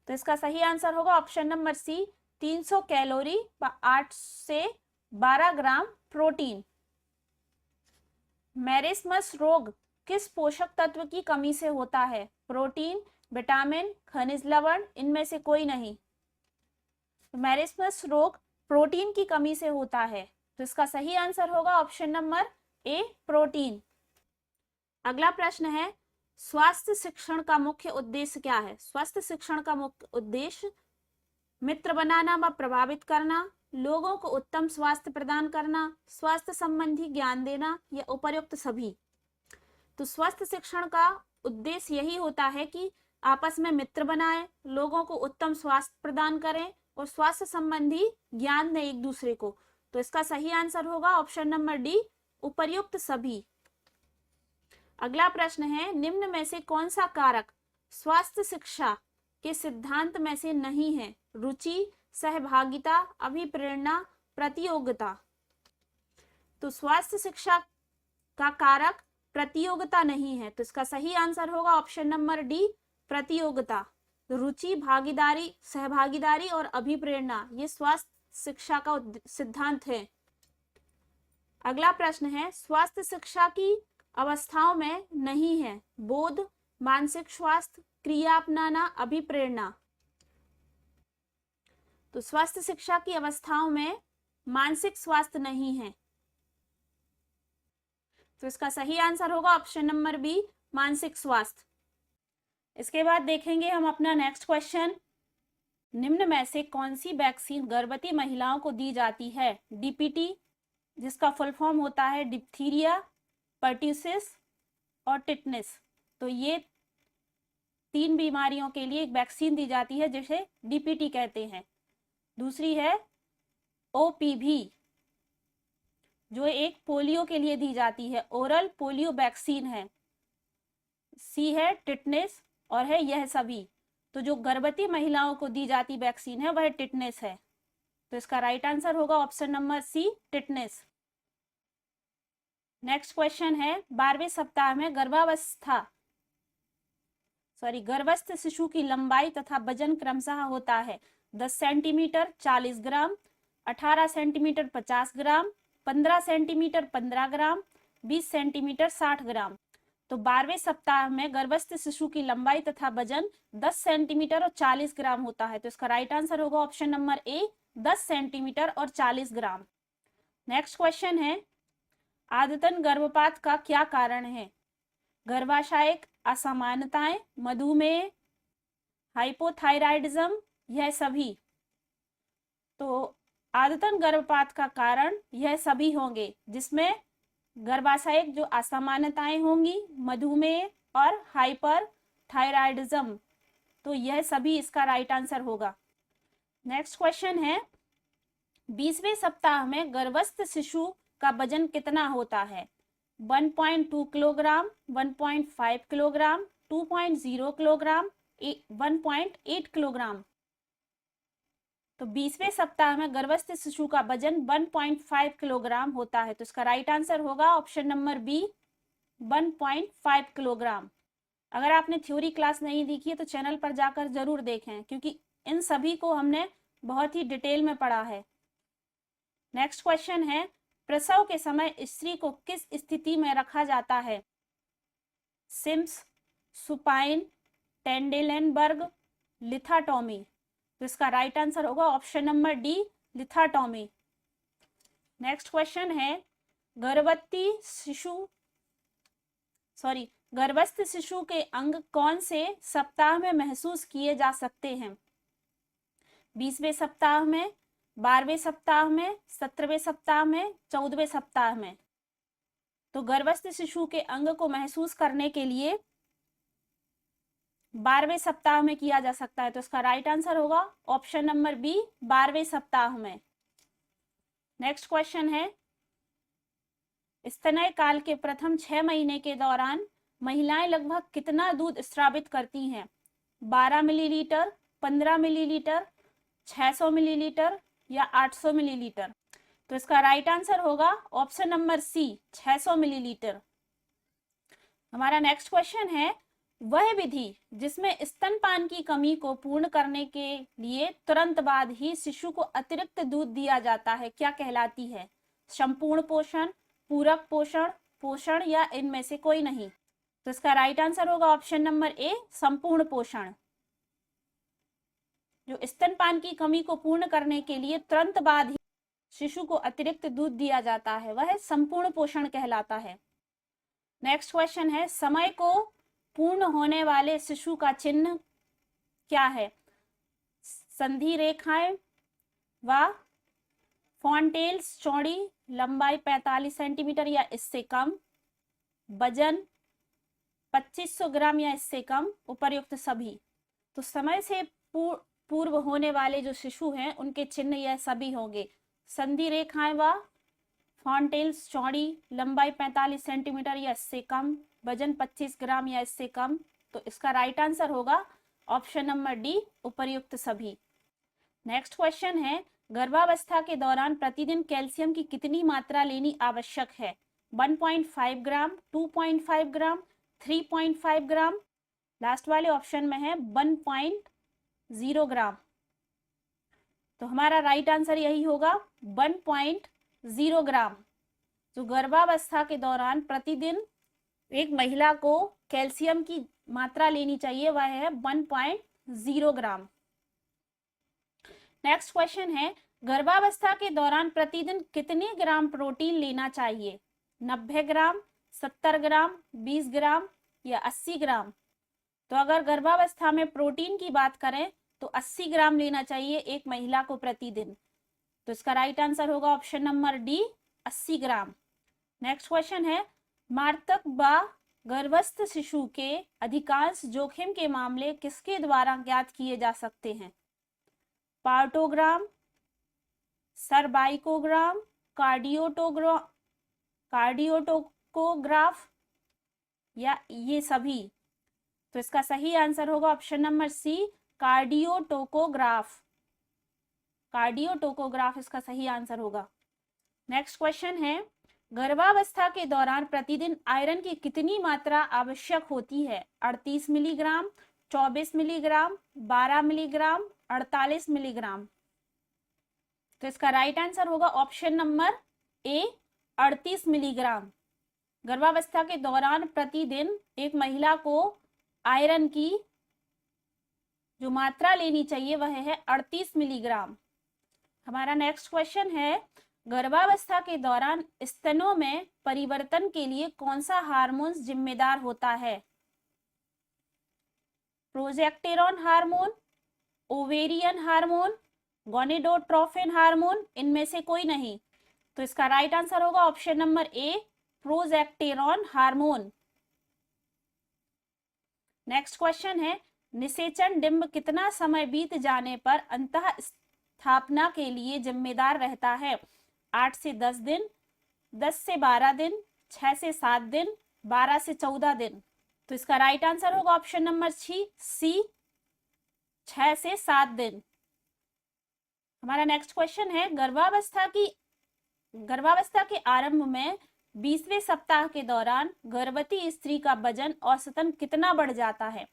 तो इसका सही आंसर होगा ऑप्शन नंबर सी 300 कैलोरी व 8 से 12 ग्राम प्रोटीन। मैरिस्मस रोग किस पोषक तत्व की कमी से होता है? प्रोटीन, विटामिन, खनिज लवण, इनमें से कोई नहीं। मैरिस्मस रोग प्रोटीन की कमी से होता है। तो इसका सही आंसर होगा ऑप्शन नंबर ए, प्रोटीन। अगला प्रश्न है, स्वास्थ्य शिक्षण का मुख्य उद्देश्य क्या है? स्वास्थ्य शिक्षण का मुख्य उद्देश्य मित्र बनाना व प्रभावित करना, लोगों को उत्तम स्वास्थ्य प्रदान करना, स्वास्थ्य संबंधी ज्ञान देना या उपर्युक्त सभी। तो स्वास्थ्य शिक्षण का उद्देश्य यही होता है कि आपस में मित्र बनाएं, लोगों को उत्तम स्वास्थ्य प्रदान करें और स्वास्थ्य संबंधी ज्ञान दें एक दूसरे को। तो इसका सही आंसर होगा ऑप्शन नंबर डी, उपर्युक्त सभी। अगला प्रश्न है, निम्न में से कौन सा कारक स्वास्थ्य शिक्षा के सिद्धांत में से नहीं है? रुचि, सहभागिता, अभिप्रेरणा, प्रतियोगिता। तो स्वास्थ्य शिक्षा का कारक प्रतियोगिता नहीं है, तो इसका सही आंसर होगा ऑप्शन नंबर डी, प्रतियोगिता। रुचि, भागीदारी, सहभागिदारी और अभिप्रेरणा ये स्वास्थ्य शिक्षा का सिद्धांत है। अगला प्रश्न है, स्वास्थ्य शिक्षा की अवस्थाओं में नहीं है बोध, मानसिक स्वास्थ्य, क्रिया अपनाना, अभिप्रेरणा। तो स्वास्थ्य शिक्षा की अवस्थाओं में मानसिक स्वास्थ्य नहीं है, तो इसका सही आंसर होगा ऑप्शन नंबर बी, मानसिक स्वास्थ्य। इसके बाद देखेंगे हम अपना नेक्स्ट क्वेश्चन, निम्न में से कौन सी वैक्सीन गर्भवती महिलाओं को दी जाती है? डीपीटी, जिसका फुल फॉर्म होता है डिप्थीरिया, पर्ट्यूसिस और टिटनेस। तो ये 3 बीमारियों के लिए एक वैक्सीन दी जाती है जिसे डीपीटी कहते हैं। दूसरी है ओपीवी, जो एक पोलियो के लिए दी जाती है, ओरल पोलियो वैक्सीन है। सी है टिटनेस और है यह सभी। तो जो गर्भवती महिलाओं को दी जाती वैक्सीन है वह टिटनेस है, तो इसका राइट आंसर होगा option number C, tetanus. Next question है, 12वें सप्ताह में गर्भस्थ शिशु की लंबाई तथा वजन क्रमशः होता है 10 सेंटीमीटर 40 ग्राम, 18 सेंटीमीटर 50 ग्राम, 15 सेंटीमीटर 15 ग्राम, 20 सेंटीमीटर 60 ग्राम। तो 12वें सप्ताह में गर्भस्थ शिशु की लंबाई तथा वजन 10 सेंटीमीटर और 40 ग्राम होता है, तो इसका राइट आंसर होगा ऑप्शन नंबर ए, 10 सेंटीमीटर और 40 ग्राम। नेक्स्ट क्वेश्चन है, आदतन गर्भपात का क्या कारण है? गर्भाशयिक असामान्यताएं, मधुमेह, हाइपोथायराइडिज्म, यह सभी। तो आदतन गर्भपात का कारण यह सभी होंगे, जिसमें गर्भाशयिक जो असामान्यताएं होंगी, मधुमेह और हाइपर थायराइडिज्म, तो यह सभी इसका राइट आंसर होगा। नेक्स्ट क्वेश्चन है, 20वें सप्ताह में गर्भस्थ शिशु का वजन कितना होता है? 1.2 किलोग्राम, 1.5 किलोग्राम, 2.0 किलोग्राम, 1.8 किलोग्राम। तो 20वें सप्ताह में गर्भस्थ शिशु का वजन 1.5 किलोग्राम होता है, तो इसका राइट आंसर होगा ऑप्शन नंबर बी, 1.5 किलोग्राम। अगर आपने थ्योरी क्लास नहीं देखी है तो चैनल पर जाकर जरूर देखें, क्योंकि इन सभी को हमने बहुत ही डिटेल में पढ़ा है। नेक्स्ट क्वेश्चन है, प्रसव के समय स्त्री को किस स्थिति में रखा जाता है? Sims, supine, Trendelenburg, lithotomy. तो इसका राइट आंसर होगा option number D, lithotomy. Next question है, गर्भस्थ शिशु के अंग कौन से सप्ताह में महसूस किए जा सकते हैं? 20वें सप्ताह में, 12वें सप्ताह में, 17वें सप्ताह में, 14वें सप्ताह में। तो गर्भस्थ शिशु के अंग को महसूस करने के लिए 12वें सप्ताह में किया जा सकता है, तो इसका राइट आंसर होगा ऑप्शन नंबर बी, 12वें सप्ताह में। नेक्स्ट क्वेश्चन है, स्तनय काल के प्रथम 6 महीने के दौरान महिलाएं लगभग कितना दूध स्रावित करती हैं? 12 मिलीलीटर, 15 मिलीलीटर, 600 मिलीलीटर या 800 मिलीलीटर। तो इसका राइट आंसर होगा ऑप्शन नंबर सी, 600 मिलीलीटर। हमारा नेक्स्ट क्वेश्चन है, वह विधि जिसमें स्तनपान की कमी को पूर्ण करने के लिए तुरंत बाद ही शिशु को अतिरिक्त दूध दिया जाता है, क्या कहलाती है? संपूर्ण पोषण, पूरक पोषण, पोषण या इनमें से कोई नहीं। तो इसका राइट आंसर होगा ऑप्शन नंबर ए, संपूर्ण पोषण। जो स्तनपान की कमी को पूर्ण करने के लिए तुरंत बाद ही शिशु को अतिरिक्त दूध दिया जाता है वह संपूर्ण पोषण कहलाता है। नेक्स्ट क्वेश्चन है, समय को पूर्ण होने वाले शिशु का चिन्ह क्या है? संधि रेखाएं व फॉन्टेल्स चौड़ी, लंबाई 45 सेंटीमीटर या इससे कम, वजन 2500 ग्राम या इससे कम, उपर्युक्त सभी। तो समय से पूर्व होने वाले जो शिशु हैं उनके चिन्ह यह सभी होंगे। संधि रेखाएं व फॉन्टेल्स चौड़ी, लंबाई 45 सेंटीमीटर या इससे कम, वजन 25 ग्राम या इससे कम। तो इसका राइट आंसर होगा ऑप्शन नंबर डी, उपर्युक्त सभी। नेक्स्ट क्वेश्चन है, गर्भावस्था के दौरान प्रतिदिन कैल्शियम की कितनी मात्रा लेनी आवश्यक है? 1.5 ग्राम, 2.5 ग्राम, 3.5 ग्राम। लास्ट वाले ऑप्शन में है 1.0 ग्राम। तो हमारा राइट आंसर यही होगा 1.0 ग्राम। जो गर्भावस्था के दौरान प्रतिदिन एक महिला को कैल्शियम की मात्रा लेनी चाहिए वह है 1.0 ग्राम। नेक्स्ट क्वेश्चन है, गर्भावस्था के दौरान प्रतिदिन कितने ग्राम प्रोटीन लेना चाहिए? 90 ग्राम, 70 ग्राम, 20 ग्राम या 80 ग्राम। तो अगर गर्भावस्था में प्रोटीन की बात करें तो 80 ग्राम लेना चाहिए एक महिला को प्रतिदिन। तो इसका राइट आंसर होगा ऑप्शन नंबर डी, 80 ग्राम। नेक्स्ट क्वेश्चन है, मातृत्व व गर्भस्थ शिशु के अधिकांश जोखिम के मामले किसके द्वारा ज्ञात किए जा सकते हैं? पार्टोग्राम, सर्वाइकोग्राम, कार्डियोटोकोग्राफ या ये सभी। तो इसका सही आंसर होगा ऑप्शन नंबर सी, कार्डियोटोकोग्राफ। कार्डियोटोकोग्राफ इसका सही आंसर होगा। नेक्स्ट क्वेश्चन है, गर्भावस्था के दौरान प्रतिदिन आयरन की कितनी मात्रा आवश्यक होती है? 38 मिलीग्राम, 24 मिलीग्राम, 12 मिलीग्राम, 48 मिलीग्राम। तो इसका राइट आंसर होगा ऑप्शन नंबर ए, 38 मिलीग्राम। गर्भावस्था के दौरान प्रतिदिन एक महिला को आयरन की जो मात्रा लेनी चाहिए वह है 38 मिलीग्राम। हमारा नेक्स्ट क्वेश्चन है, गर्भावस्था के दौरान स्तनों में परिवर्तन के लिए कौन सा हार्मोन जिम्मेदार होता है? Progesterone hormone, ovarian hormone, gonadotrophin hormone, इनमें से कोई नहीं। तो इसका राइट आंसर होगा ऑप्शन नंबर ए, प्रोजेस्टेरॉन हार्मोन। नेक्स्ट क्वेश्चन है, निषेचन डिंब कितना समय बीत जाने पर अंतः स्थापना के लिए जिम्मेदार रहता है? 8 से 10 दिन, 10 से 12 दिन, 6 से 7 दिन, 12 से 14 दिन। तो इसका राइट आंसर होगा ऑप्शन नंबर सी, 6 से 7 दिन। हमारा नेक्स्ट क्वेश्चन है, गर्भावस्था के आरंभ में 20वें सप्ताह के दौरान गर्भवती स्त्री का वजन औसतन कितना बढ़ जाता है?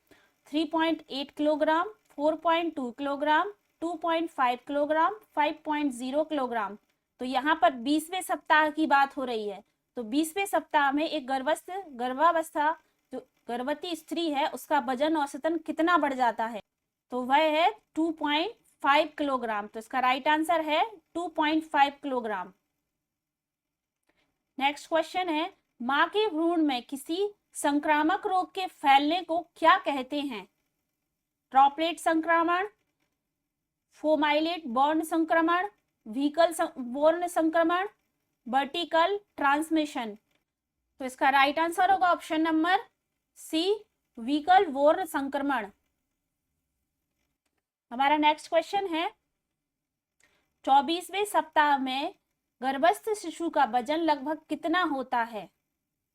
3.8 किलोग्राम, 4.2 किलोग्राम, 2.5 किलोग्राम, 5.0 किलोग्राम। तो यहाँ पर 20वें सप्ताह की बात हो रही है। तो 20वें सप्ताह में एक गर्भावस्था जो गर्भवती स्त्री है उसका वजन औसतन कितना बढ़ जाता है? तो वह है 2.5 किलोग्राम। तो इसका राइट आंसर है 2.5 किलोग्राम। नेक्स्ट क्वेश्चन है, मां के भ्रूण में किसी संक्रामक रोग के फैलने को क्या कहते हैं? ड्रॉपलेट संक्रमण, फोमाइलेट बॉर्न संक्रमण, व्हीकल बोर्न संक्रमण, वर्टिकल ट्रांसमिशन। तो इसका राइट आंसर होगा option number C, vehicle borne संक्रमण। हमारा नेक्स्ट क्वेश्चन है, 24वें सप्ताह में गर्भस्थ शिशु का वजन लगभग कितना होता है?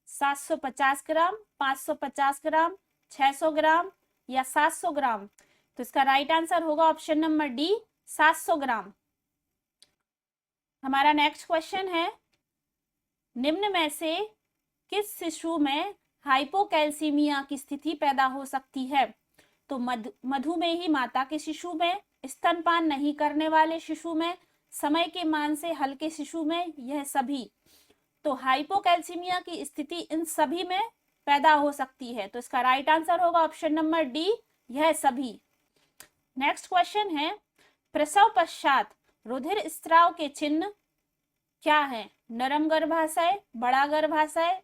750 ग्राम, 550 ग्राम, 600 ग्राम या 700 ग्राम। तो इसका राइट आंसर होगा ऑप्शन नंबर डी, 700 ग्राम। हमारा नेक्स्ट क्वेश्चन है, निम्न में से किस शिशु में हाइपोकैल्सीमिया की स्थिति पैदा हो सकती है? तो मधुमेही माता के शिशु में, स्तनपान नहीं करने वाले शिशु में, समय के मान से हल्के शिशु में, यह सभी। तो हाइपोकैल्सीमिया की स्थिति इन सभी में पैदा हो सकती है। तो इसका राइट आंसर होगा ऑप्शन नंबर डी, यह सभी। नेक्स्ट क्वेश्चन है, प्रसव पश्चात रुधिर स्राव के चिन्ह क्या है? नरम गर्भाशय, बड़ा गर्भाशय,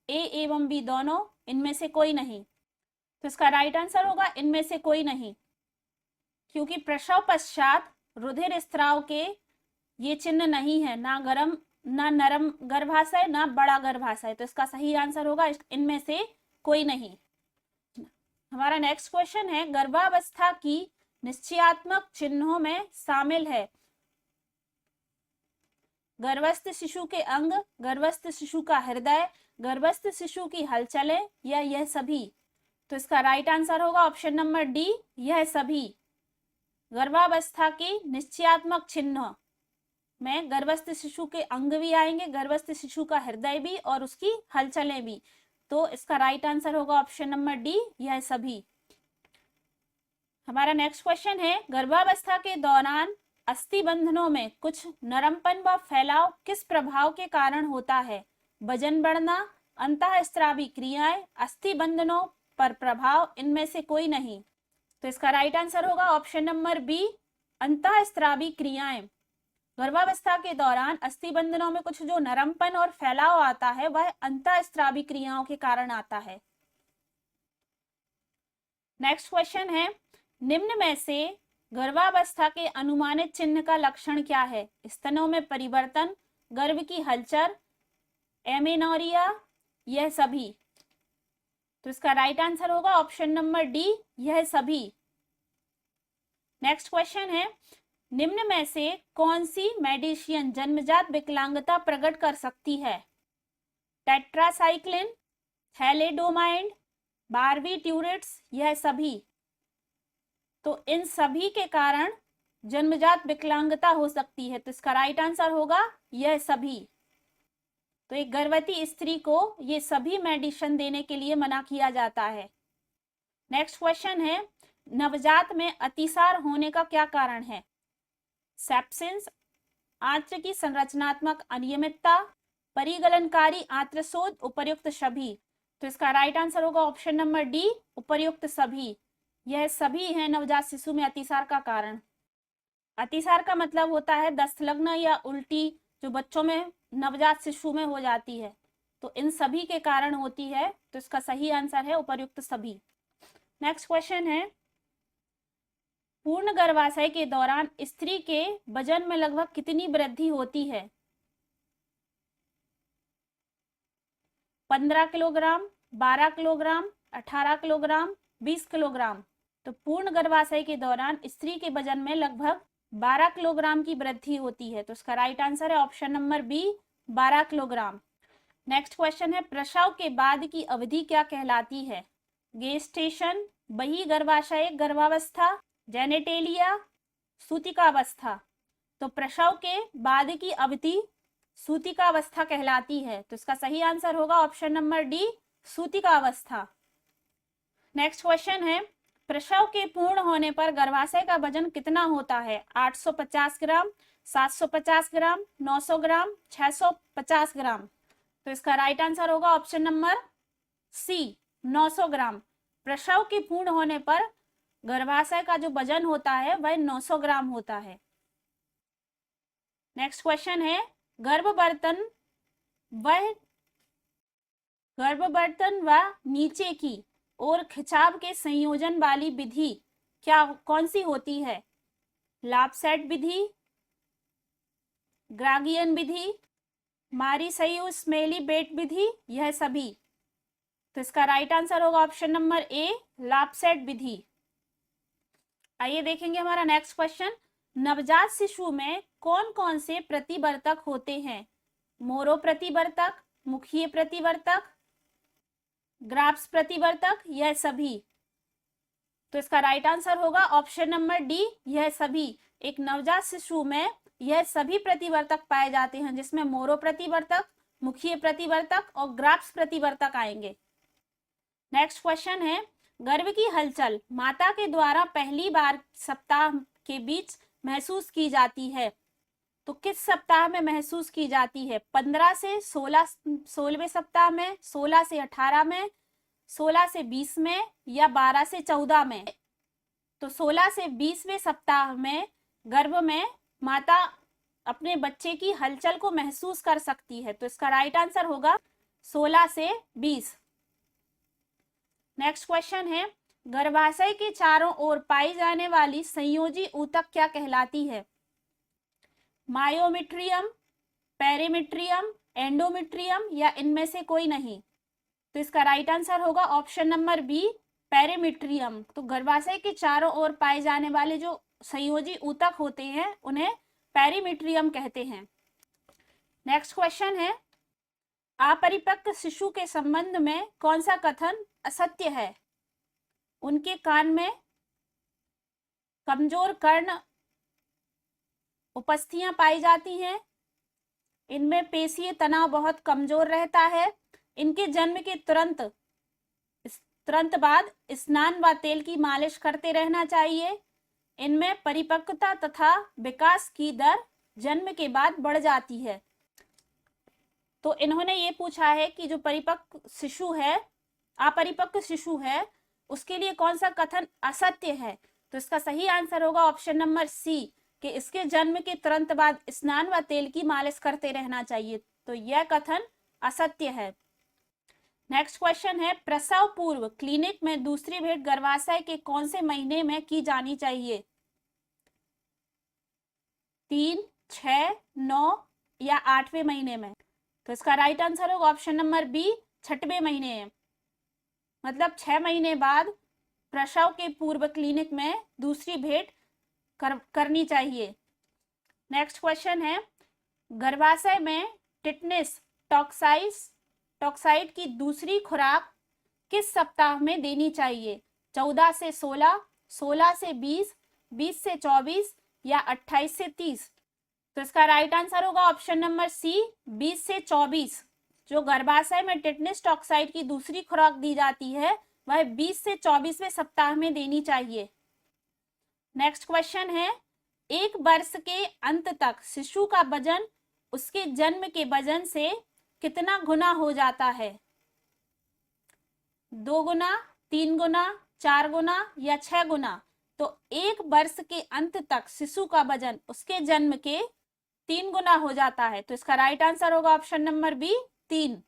ए एवं बी दोनों, इनमें से कोई नहीं। तो इसका राइट आंसर होगा इनमें से कोई नहीं, क्योंकि प्रसव पश्चात रुधिर स्त्राव के ये चिन्ह नहीं है, ना गर्म ना नरम गर्भाशय ना बड़ा गर्भाशय। तो इसका सही आंसर होगा इनमें से कोई नहीं। हमारा नेक्स्ट क्वेश्चन है, गर्भावस्था की निश्चयात्मक चिन्हों में शामिल है गर्भस्थ शिशु के अंग, गर्भस्थ शिशु का हृदय, गर्भस्थ शिशु की हलचलें, या यह सभी। तो इसका राइट आंसर होगा ऑप्शन नंबर डी, यह सभी। गर्भावस्था की निश्चयात्मक चिन्ह में गर्भस्थ शिशु के अंग भी आएंगे, गर्भस्थ शिशु का हृदय भी और उसकी हलचलें भी। तो इसका राइट आंसर होगा ऑप्शन नंबर डी, यह सभी। हमारा नेक्स्ट क्वेश्चन है, गर्भावस्था के दौरान अस्थि बंधनों में कुछ नरमपन व फैलाव किस प्रभाव के कारण होता है? वजन बढ़ना, अंतःस्रावी क्रियाएं, अस्थि बंधनों पर प्रभाव, इनमें से कोई नहीं। तो इसका राइट आंसर होगा ऑप्शन नंबर बी, अंतःस्रावी क्रियाएं। गर्भावस्था के दौरान अस्थि बंधनों में कुछ जो नरमपन और फैलाव आता है वह अंतःस्रावी क्रियाओं के कारण आता है। नेक्स्ट क्वेश्चन है, निम्न में से गर्भावस्था के अनुमानित चिन्ह का लक्षण क्या है? स्तनों में परिवर्तन, गर्भ की हलचल, एमेनोरिया, यह सभी। तो इसका राइट आंसर होगा ऑप्शन नंबर डी, यह सभी। नेक्स्ट क्वेश्चन है, निम्न में से कौन सी मेडिसिन जन्मजात विकलांगता प्रकट कर सकती है? टेट्रासाइक्लिन, थैलेडोमाइड, बार्बिट्यूरेट्स, यह सभी। तो इन सभी के कारण जन्मजात विकलांगता हो सकती है। तो इसका राइट आंसर होगा यह सभी। तो एक गर्भवती स्त्री को ये सभी मेडिसिन देने के लिए मना किया जाता है। नेक्स्ट क्वेश्चन है, नवजात में अतिसार होने का क्या कारण है? सेप्सिस, आंत्र की संरचनात्मक अनियमितता, परिगलनकारी आंत्रशोथ, उपर्युक्त सभी। तो इसका राइट आंसर होगा ऑप्शन नंबर डी, उपर्युक्त सभी। यह सभी है नवजात शिशु में अतिसार का कारण। अतिसार का मतलब होता है दस्तलग्न या उल्टी, जो बच्चों में नवजात शिशु में हो जाती है। तो इन सभी के कारण होती है। तो इसका सही आंसर है उपर्युक्त सभी। नेक्स्ट क्वेश्चन है, पूर्ण गर्भाशय के दौरान स्त्री के वजन में लगभग कितनी वृद्धि होती है? 15 किलोग्राम, 12 किलोग्राम, 18 किलोग्राम, 20 किलोग्राम। तो पूर्ण गर्भाशय के दौरान स्त्री के वजन में लगभग 12 किलोग्राम की वृद्धि होती है। तो इसका राइट आंसर है option number B, 12 kilogram. Next question है, प्रसव के बाद की अवधि क्या कहलाती है? गेस्टेशन, बहिर्गर्भाशय गर्भावस्था, जेनेटेलिया, सूतिकावस्था। तो प्रसव के बाद की अवधि सूतिकावस्था कहलाती है। तो इसका सही आंसर होगा ऑप्शन नंबर डी, सूतिकावस्था। नेक्स्ट क्वेश्चन है, प्रसव के पूर्ण होने पर गर्भाशय का वजन कितना होता है? 850 ग्राम, 750 ग्राम, 900 ग्राम, 650 ग्राम। तो इसका राइट आंसर होगा ऑप्शन नंबर सी, 900 ग्राम। प्रसव के पूर्ण होने पर गर्भाशय का जो वजन होता है वह 900 ग्राम होता है। नेक्स्ट क्वेश्चन है, गर्भबर्तन व नीचे की और खिंचाव के संयोजन वाली विधि कौन सी होती है? लापसेट विधि, ग्रागियन विधि, मारिसयू स्मेली बेट विधि, यह सभी। तो इसका राइट आंसर होगा ऑप्शन नंबर ए, लापसेट विधि। आइए देखेंगे हमारा नेक्स्ट क्वेश्चन, नवजात शिशु में कौन कौन से प्रतिवर्तक होते हैं? मोरो प्रतिवर्तक, मुखीय प्रतिवर्तक, ग्राफ्स प्रतिवर्तक, यह सभी। तो इसका राइट आंसर होगा ऑप्शन नंबर डी, यह सभी। एक नवजात शिशु में यह सभी प्रतिवर्तक पाए जाते हैं, जिसमें मोरो प्रतिवर्तक, मुखीय प्रतिवर्तक और ग्राफ्स प्रतिवर्तक आएंगे। नेक्स्ट क्वेश्चन है, गर्भ की हलचल माता के द्वारा पहली बार सप्ताह के बीच महसूस की जाती है। तो किस सप्ताह में महसूस की जाती है? 15 से 16वें सप्ताह में, 16 से 18 में, 16 से 20 में, या 12 से 14 में। तो 16 से 20वें सप्ताह में गर्भ में माता अपने बच्चे की हलचल को महसूस कर सकती है। तो इसका राइट आंसर होगा 16 से 20। नेक्स्ट क्वेश्चन है, गर्भाशय के चारों ओर पाई जाने वाली संयोजी ऊतक क्या कहलाती है? मायोमेट्रियम, पेरिमेट्रियम, एंडोमेट्रियम या इनमें से कोई नहीं? तो इसका राइट आंसर होगा ऑप्शन नंबर बी, पेरिमेट्रियम। तो गर्भाशय के चारों ओर पाए जाने वाले जो संयोजी ऊतक होते हैं उन्हें पेरिमेट्रियम कहते हैं। नेक्स्ट क्वेश्चन है, अपरिपक्व शिशु के संबंध में कौन सा कथन असत्य है? उनके कान में कमजोर कर्ण उपस्थियां पाई जाती हैं, इनमें पेशीय तनाव बहुत कमजोर रहता है, इनके जन्म के तुरंत बाद स्नान व तेल की मालिश करते रहना चाहिए, इनमें परिपक्वता तथा विकास की दर जन्म के बाद बढ़ जाती है। तो इन्होंने ये पूछा है कि जो परिपक्व शिशु है, अपरिपक्व शिशु है, उसके लिए कौन सा कथन असत्य है? तो इसका सही आंसर होगा ऑप्शन नंबर सी, कि इसके जन्म के तुरंत बाद स्नान व तेल की मालिश करते रहना चाहिए। तो यह कथन असत्य है। नेक्स्ट क्वेश्चन है, प्रसव पूर्व क्लिनिक में दूसरी भेंट गर्भाशय के कौन से महीने में की जानी चाहिए? 3, 6, 9 या 8वें महीने में? तो इसका राइट आंसर होगा ऑप्शन नंबर बी, 6वें महीने में। मतलब 6 महीने बाद प्रसव के पूर्व क्लिनिक में दूसरी भेंट करनी चाहिए। नेक्स्ट क्वेश्चन है, गर्भाशय में टिटनेस टॉक्साइड की दूसरी खुराक किस सप्ताह में देनी चाहिए? 14 से 16, 16 से 20, 20 से 24 या 28 से 30? तो इसका राइट आंसर होगा ऑप्शन नंबर सी, 20 से 24। जो गर्भाशय में टिटनेस टॉक्साइड की दूसरी खुराक दी जाती है वह 20 से 24वें सप्ताह में देनी चाहिए। नेक्स्ट क्वेश्चन है, 1 वर्ष के अंत तक शिशु का वजन उसके जन्म के वजन से कितना गुना हो जाता है? 2 गुना, 3 गुना, 4 गुना या 6 गुना? तो 1 वर्ष के अंत तक शिशु का वजन उसके जन्म के 3 गुना हो जाता है। तो इसका राइट आंसर होगा option number B, 3।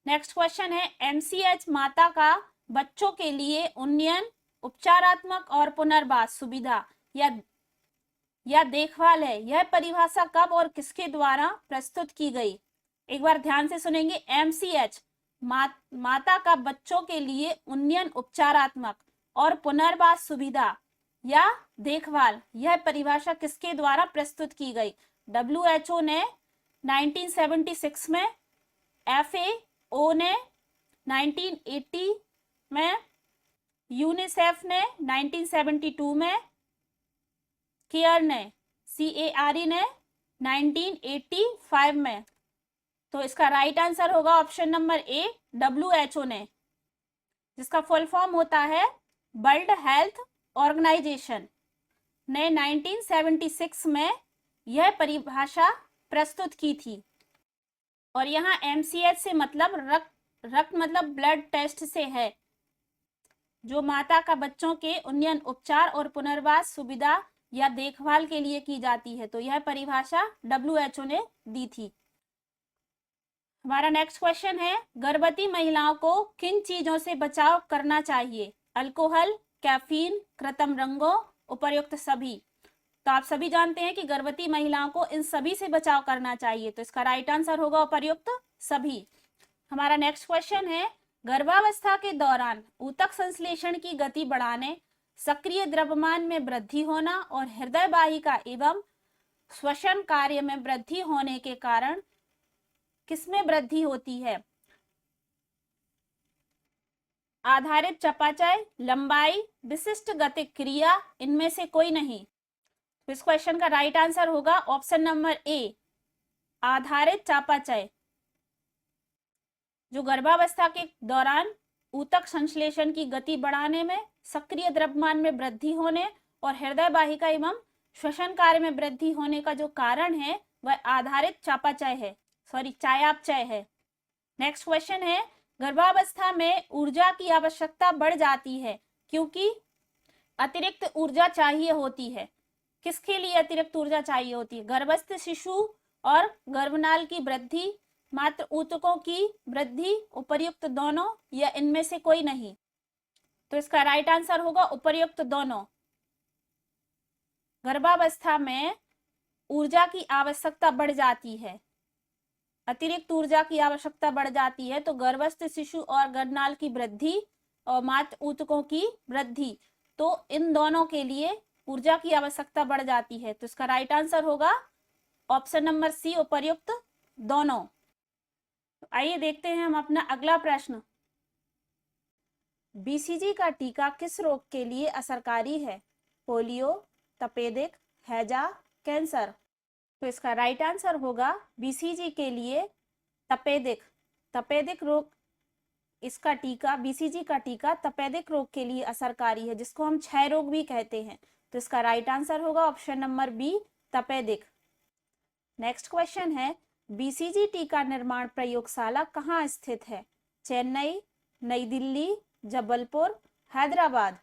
Next question है, एमसीएच माता का बच्चों के लिए उन्नयन, उपचारात्मक और पुनर्वास सुविधा या देखभाल है। यह परिभाषा कब और किसके द्वारा प्रस्तुत की गई? एक बार ध्यान से सुनेंगे। एमसीएच माता का बच्चों के लिए उन्नयन, उपचारात्मक और पुनर्वास सुविधा या देखभाल, यह परिभाषा किसके द्वारा प्रस्तुत की गई? WHO ने 1976 में, FAO ने 1980 में, यूनिसेफ ने 1972 में, CARE ने 1985 में। तो इसका राइट आंसर होगा ऑप्शन नंबर ए, WHO ने, जिसका फुल फॉर्म होता है वर्ल्ड हेल्थ ऑर्गेनाइजेशन, ने 1976 में यह परिभाषा प्रस्तुत की थी। और यहाँ MCH से मतलब रक्त मतलब ब्लड टेस्ट से है, जो माता का बच्चों के उन्नयन, उपचार और पुनर्वास सुविधा या देखभाल के लिए की जाती है। तो यह परिभाषा WHO ने दी थी। हमारा नेक्स्ट क्वेश्चन है, गर्भवती महिलाओं को किन चीजों से बचाव करना चाहिए? अल्कोहल, कैफीन, कृत्रिम रंगों, उपर्युक्त सभी? तो आप सभी जानते हैं कि गर्भवती महिलाओं को इन सभी से बचाव करना चाहिए। तो इसका राइट आंसर होगा उपर्युक्त सभी। हमारा नेक्स्ट क्वेश्चन है, गर्भावस्था के दौरान ऊतक संश्लेषण की गति बढ़ाने, सक्रिय द्रव्यमान में वृद्धि होना और हृदय वाहिका एवं श्वसन कार्य में वृद्धि होने के कारण किसमें वृद्धि होती है? आधारित चयापचय, लंबाई, विशिष्ट गतिक क्रिया, इनमें से कोई नहीं? तो इस क्वेश्चन का राइट आंसर होगा ऑप्शन नंबर ए, आधारित चयापचय। जो गर्भावस्था के दौरान ऊतक संश्लेषण की गति बढ़ाने में, सक्रिय द्रव्यमान में वृद्धि होने और हृदय वाहिका एवं श्वसन कार्य में वृद्धि होने का जो कारण है वह आधारित चयापचय है। नेक्स्ट क्वेश्चन है, गर्भावस्था में ऊर्जा की आवश्यकता बढ़ जाती है क्योंकि अतिरिक्त ऊर्जा चाहिए होती है। किसके लिए अतिरिक्त ऊर्जा चाहिए होती है? गर्भस्थ शिशु और गर्भनाल की वृद्धि, मात्र ऊतकों की वृद्धि, उपर्युक्त दोनों, या इनमें से कोई नहीं? तो इसका राइट आंसर होगा उपर्युक्त दोनों। गर्भावस्था में ऊर्जा की आवश्यकता बढ़ जाती है, अतिरिक्त ऊर्जा की आवश्यकता बढ़ जाती है, तो गर्भस्थ शिशु और गर्भनाल की वृद्धि और मात्र ऊतकों की वृद्धि, तो इन दोनों के लिए ऊर्जा की आवश्यकता बढ़ जाती है। तो इसका राइट आंसर होगा ऑप्शन नंबर सी, उपर्युक्त दोनों। तो आइए देखते हैं हम अपना अगला प्रश्न। बीसीजी का टीका किस रोग के लिए असरकारी है? पोलियो, तपेदिक, हैजा, कैंसर? तो इसका राइट आंसर होगा बीसीजी के लिए तपेदिक। तपेदिक रोग, इसका टीका, बीसीजी का टीका तपेदिक रोग के लिए असरकारी है, जिसको हम क्षय रोग भी कहते हैं। तो इसका राइट आंसर होगा ऑप्शन नंबर बी, तपेदिक। नेक्स्ट क्वेश्चन है, बीसीजी टीका निर्माण प्रयोगशाला कहाँ स्थित है? चेन्नई, नई दिल्ली, जबलपुर, हैदराबाद?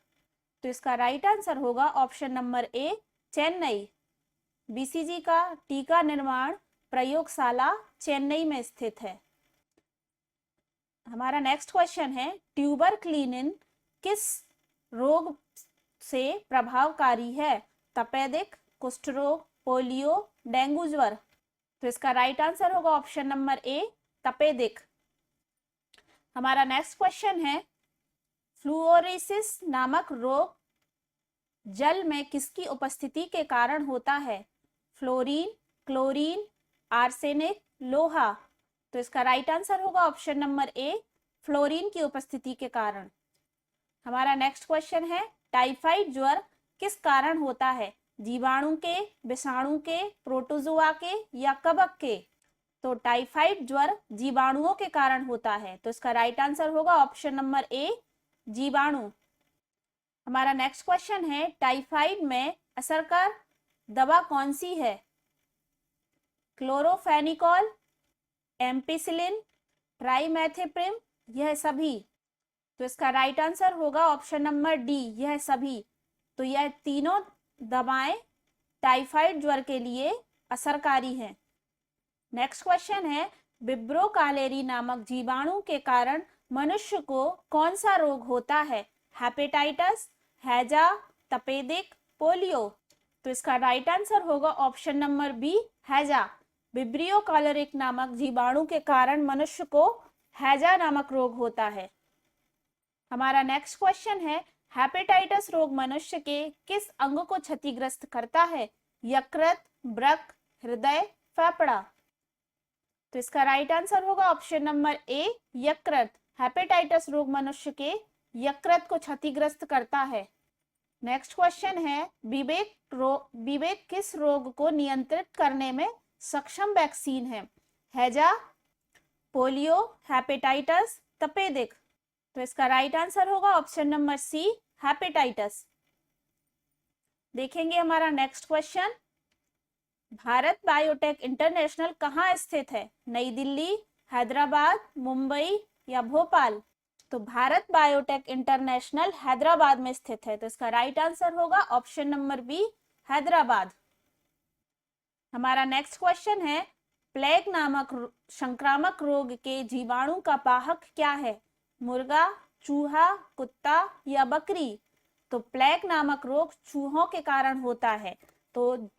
तो इसका राइट आंसर होगा ऑप्शन नंबर ए, चेन्नई। बीसीजी का टीका निर्माण प्रयोगशाला चेन्नई में स्थित है। हमारा नेक्स्ट क्वेश्चन है, ट्यूबरक्लिनिन किस रोग से प्रभावकारी है? तपेदिक, कुष्ठ रोग, पोलियो, डेंगू ज्वर? तो इसका राइट आंसर होगा ऑप्शन नंबर ए, तपेदिक। हमारा नेक्स्ट क्वेश्चन है, फ्लूओरेसिस नामक रोग जल में किसकी उपस्थिति के कारण होता है? फ्लोरीन, क्लोरीन, आर्सेनिक, लोहा? तो इसका राइट आंसर होगा ऑप्शन नंबर ए, फ्लोरीन की उपस्थिति के कारण। हमारा नेक्स्ट क्वेश्चन है, टाइफाइड ज्वर किस कारण होता है? जीवाणु के, विषाणु के, प्रोटोजोआ के, या कवक के? तो टाइफाइड ज्वर जीवाणुओं के कारण होता है। तो इसका राइट आंसर होगा ऑप्शन नंबर ए, जीवाणु। हमारा नेक्स्ट क्वेश्चन है, टाइफाइड में असरकार दवा कौन सी है? क्लोरोफेनिकॉल, एम्पिसिलिन, ट्राइमेथिप्रिम, यह सभी? तो इसका राइट आंसर होगा ऑप्शन नंबर डी, यह सभी। तो यह तीनों दवाएं टाइफाइड ज्वर के लिए असरकारी हैं। नेक्स्ट क्वेश्चन है, विब्रो कालेरी नामक जीवाणु के कारण मनुष्य को कौन सा रोग होता है? हेपेटाइटिस, हैजा, तपेदिक, पोलियो? तो इसका राइट आंसर होगा ऑप्शन नंबर बी, हैजा। विब्रियो कॉलेरिक नामक जीवाणु के कारण मनुष्य को हैजा नामक रोग होता है। हमारा नेक्स्ट क्वेश्चन है, हेपेटाइटिस रोग मनुष्य के किस अंग को क्षतिग्रस्त करता है? यकृत, वृक्क, हृदय, फेफड़ा? तो इसका राइट आंसर होगा ऑप्शन नंबर ए, यकृत। हेपेटाइटिस रोग मनुष्य के यकृत को क्षतिग्रस्त करता है। नेक्स्ट क्वेश्चन है, विवेक किस रोग को नियंत्रित करने में सक्षम वैक्सीन है? हैजा, पोलियो, हेपेटाइटिस, तपेदिक? तो इसका राइट आंसर होगा ऑप्शन नंबर सी, हेपेटाइटिस। देखेंगे हमारा next question, Bharat biotech international कहाँ स्थित है? नई दिल्ली, हैदराबाद, मुंबई, या भोपाल? तो भारत बायोटेक इंटरनेशनल हैदराबाद में स्थित है। तो इसका राइट आंसर होगा ऑप्शन नंबर बी, हैदराबाद। हमारा नेक्स्ट क्वेश्चन है, प्लेग नामक संक्रामक रोग के जीवाणु का वाहक क्या है? मुर्गा, चूहा, कुत्ता, या बकरी? तो प्लेग नामक रोग चूहों के कारण होता है। तो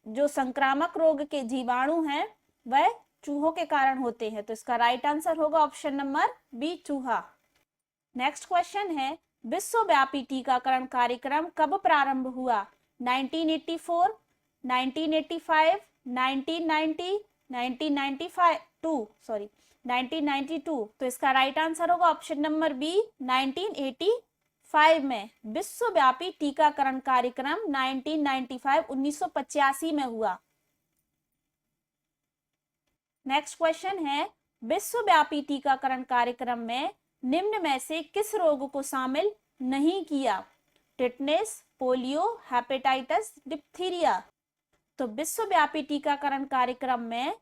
जो संक्रामक रोग के जीवाणु हैं वह चूहों के कारण होते हैं। तो इसका राइट आंसर होगा ऑप्शन नंबर बी, चूहा। नेक्स्ट क्वेश्चन है, विश्वव्यापी टीकाकरण कार्यक्रम कब प्रारंभ हुआ? 1984, 1985, 1990, 1992। तो इसका राइट आंसर होगा ऑप्शन नंबर बी, 1985 में। विश्वव्यापी टीकाकरण कार्यक्रम 1995, 1985 में हुआ। नेक्स्ट क्वेश्चन है, विश्वव्यापी टीकाकरण कार्यक्रम में निम्न में से किस रोग को शामिल नहीं किया? Tetanus, polio, hepatitis, diphtheria? तो विश्वव्यापी टीकाकरण कार्यक्रम में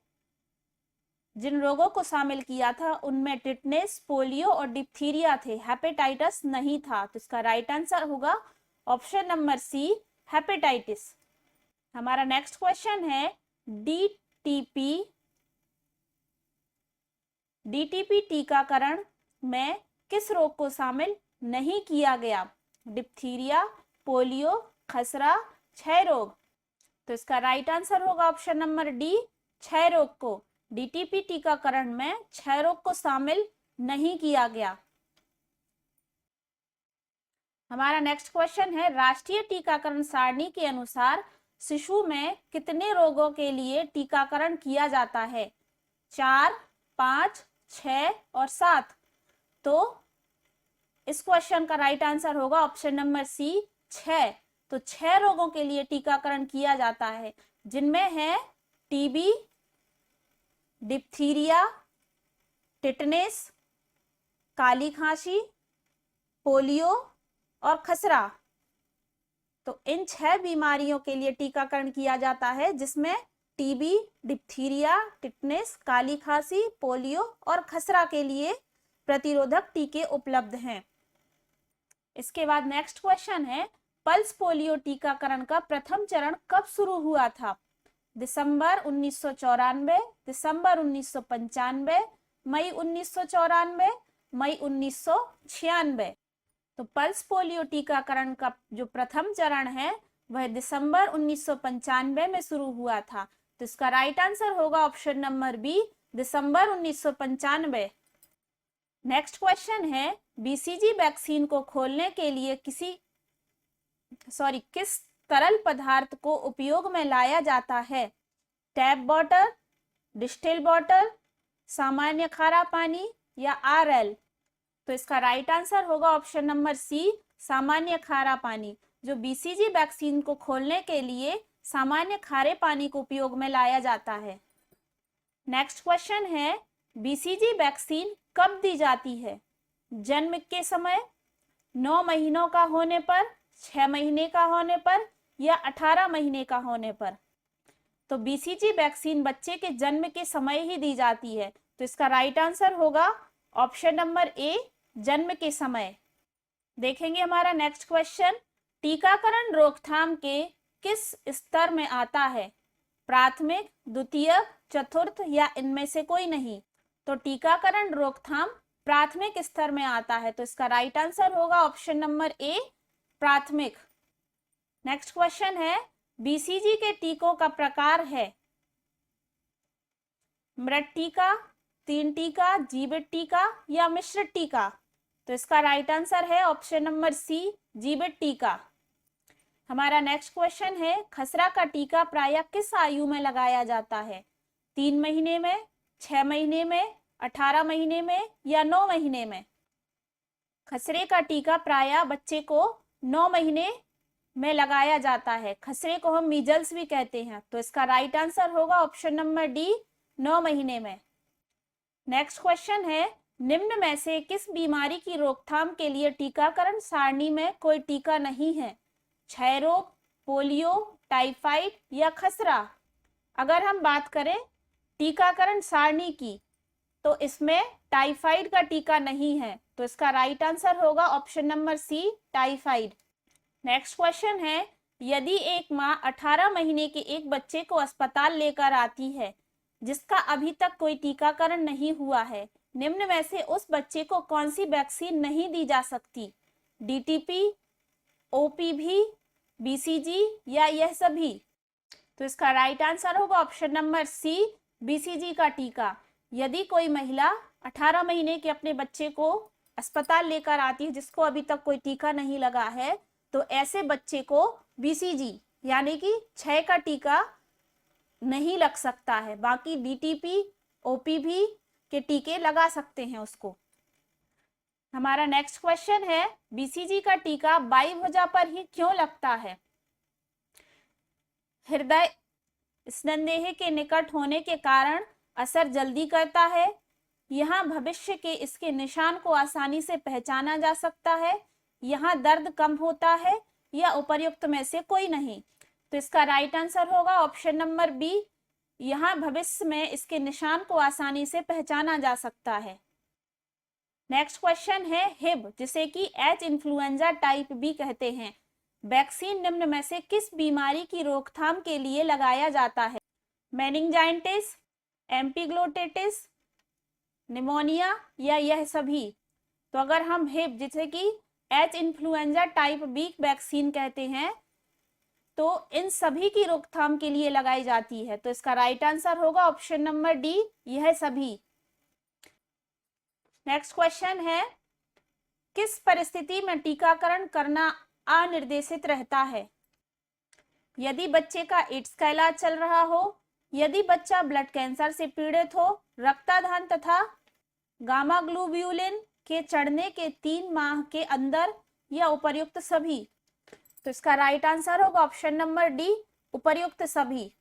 जिन रोगों को शामिल किया था उनमें टिटनेस, पोलियो और डिप्थीरिया थे, हेपेटाइटिस नहीं था। तो इसका राइट आंसर होगा ऑप्शन नंबर सी, हेपेटाइटिस। हमारा नेक्स्ट क्वेश्चन है डीटीपी टीकाकरण में किस रोग को शामिल नहीं किया गया? डिप्थीरिया, पोलियो, खसरा, क्षय रोग। तो इसका राइट आंसर होगा ऑप्शन नंबर डी, क्षय रोग को डीटीपी टीकाकरण में क्षय रोग को शामिल नहीं किया गया। हमारा नेक्स्ट क्वेश्चन है राष्ट्रीय टीकाकरण सारणी के अनुसार शिशु में कितने रोगों के लिए टीकाकरण किया जाता है? 4, 5, 6 और 7। तो इस क्वेश्चन का राइट आंसर होगा ऑप्शन नंबर सी, 6। तो 6 रोगों के लिए टीकाकरण किया जाता है, जिनमें है टीबी, डिप्थीरिया, टिटनेस, काली खांसी, पोलियो और खसरा। तो इन 6 बीमारियों के लिए टीकाकरण किया जाता है, जिसमें टीबी, डिप्थीरिया, टिटनेस, काली खांसी, पोलियो और खसरा के लिए प्रतिरोधक टीके उपलब्ध हैं। इसके बाद नेक्स्ट क्वेश्चन है पल्स पोलियो टीकाकरण का प्रथम चरण कब शुरू हुआ था? दिसंबर 1994, दिसंबर 1995, मई 1994, मई 1996। तो पल्स पोलियो टीकाकरण का जो प्रथम चरण है वह दिसंबर 1995 में शुरू हुआ था। तो इसका राइट आंसर होगा ऑप्शन नंबर बी, दिसंबर 1995। नेक्स्ट क्वेश्चन है बीसीजी वैक्सीन को खोलने के लिए किस तरल पदार्थ को उपयोग में लाया जाता है? टैप वाटर, डिस्टिल वाटर, सामान्य खारा पानी या आरएल। तो इसका राइट आंसर होगा ऑप्शन नंबर सी, सामान्य खारा पानी। जो बीसीजी वैक्सीन को खोलने के लिए सामान्य खारे पानी को उपयोग में लाया जाता है। नेक्स्ट क्वेश्चन है बीसीजी वैक्सीन कब दी जाती है? जन्म के समय, 9 महीनों का होने पर, 6 महीने का होने पर या 18 महीने का होने पर। तो बीसीजी वैक्सीन बच्चे के जन्म के समय ही दी जाती है। तो इसका राइट आंसर होगा ऑप्शन नंबर ए, जन्म के समय। देखेंगे हमारा नेक्स्ट क्वेश्चन टीकाकरण रोकथाम के किस स्तर में आता है? प्राथमिक, द्वितीय, चतुर्थ या इनमें से कोई नहीं। तो टीकाकरण रोकथाम प्राथमिक स्तर में आता है। तो इसका राइट आंसर होगा ऑप्शन नंबर ए, प्राथमिक। नेक्स्ट क्वेश्चन है बीसीजी के टीकों का प्रकार है मृत टीका, 3 टीका, जीवित टीका या मिश्रित टीका। तो इसका राइट आंसर है ऑप्शन नंबर सी, जीवित टीका। हमारा नेक्स्ट क्वेश्चन है खसरा का टीका प्रायः किस आयु में लगाया जाता है? 3 महीने में, 6 महीने में, 18 महीने में या 9 महीने में। खसरे का टीका प्रायः बच्चे को 9 महीने में लगाया जाता है। खसरे को हम मीजल्स भी कहते हैं। तो इसका राइट आंसर होगा ऑप्शन नंबर डी, 9 महीने में। नेक्स्ट क्वेश्चन है निम्न में से किस बीमारी की रोकथाम के लिए टीकाकरण सारणी में कोई टीका नहीं है? क्षय रोग, पोलियो, टाइफाइड या खसरा। अगर हम बात करें टीकाकरण सारणी की तो इसमें टाइफाइड का टीका नहीं है। तो इसका राइट आंसर होगा option number C, typhoid. Next question है यदि एक माँ 18 महीने के एक बच्चे को अस्पताल लेकर आती है जिसका अभी तक कोई टीकाकरण नहीं हुआ है, निम्न में से उस बच्चे को कौन सी वैक्सीन नहीं दी जा सकती? डीटीपी, ओपीवी, बीसीजी या यह सभी। तो इसका राइट आंसर होगा ऑप्शन नंबर सी, बीसीजी का टीका। यदि कोई महिला 18 महीने के अपने बच्चे को अस्पताल लेकर आती है जिसको अभी तक कोई टीका नहीं लगा है, तो ऐसे बच्चे को बीसीजी यानी कि क्षय का टीका नहीं लग सकता है। बाकी डीटीपी, ओपीवी के टीके लगा सकते हैं उसको। हमारा नेक्स्ट क्वेश्चन है बीसीजी का टीका बाईभुजा पर ही क्यों लगता है? हृदय स्नायुदेह के निकट होने के कारण असर जल्दी करता है, यहाँ भविष्य के इसके निशान को आसानी से पहचाना जा सकता है, यहाँ दर्द कम होता है या उपर्युक्त में से कोई नहीं। तो इसका राइट आंसर होगा ऑप्शन नंबर बी, यहाँ भविष्य में इसके निशान को आसानी से पहचाना जा सकता है। नेक्स्ट क्वेश्चन है हिब, जिसे कि एच इन्फ्लुएंजा टाइप बी कहते हैं, वैक्सीन निम्न में से किस बीमारी की रोकथाम के लिए लगाया जाता है? मेनिंजाइटिस, एम्पिग्लोटिटिस, निमोनिया या यह सभी? तो अगर हम हिप जैसे कि H influenza type B vaccine कहते हैं तो इन सभी की रोकथाम के लिए लगाई जाती है। तो इसका राइट आंसर होगा ऑप्शन नंबर डी, यह सभी। नेक्स्ट क्वेश्चन है, किस परिस्थिति में टीकाकरण करना अनिर्देशित रहता है? यदि बच्चे का एड्स का इलाज चल रहा हो, यदि बच्चा ब्लड कैंसर से पीड़ित हो, रक्तदान तथा गामा ग्लोब्यूलिन के चढ़ने के 3 माह के अंदर, या उपर्युक्त सभी? तो इसका राइट आंसर होगा ऑप्शन नंबर डी, उपर्युक्त सभी।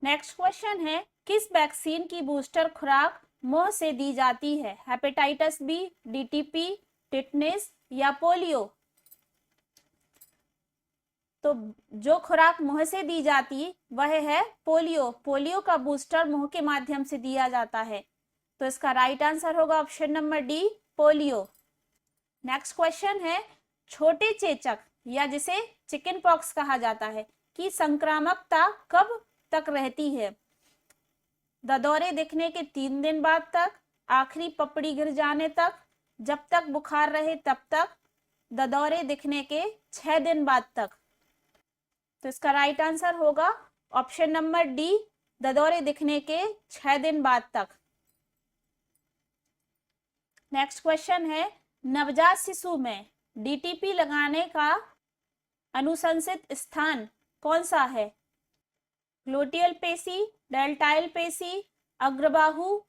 नेक्स्ट क्वेश्चन है, किस वैक्सीन की बूस्टर खुराक मुंह से दी जाती है? हेपेटाइटिस बी, डीटीपी, टिटनेस या पोलियो? तो जो खुराक मुंह से दी जाती वह है पोलियो। पोलियो का बूस्टर मुंह के माध्यम से दिया जाता है। तो इसका राइट आंसर होगा option number D, polio. Next question है, छोटे चेचक या जिसे चिकन पॉक्स कहा जाता है की संक्रामकता कब तक रहती है? ददौरे दिखने के 3 दिन बाद तक, आखिरी पपड़ी गिर जाने तक, जब तक बुखार रहे तब तक, ददौरे दिखने के 6 दिन बाद तक? तो इसका राइट आंसर होगा ऑप्शन नंबर डी, ददौरे दिखने के 6 दिन बाद तक। नेक्स्ट क्वेश्चन है, नवजात शिशु में डीटीपी लगाने का अनुशंसित स्थान कौन सा है? ग्लूटियल पेशी, डेल्टाइल पेशी, अग्रबाहु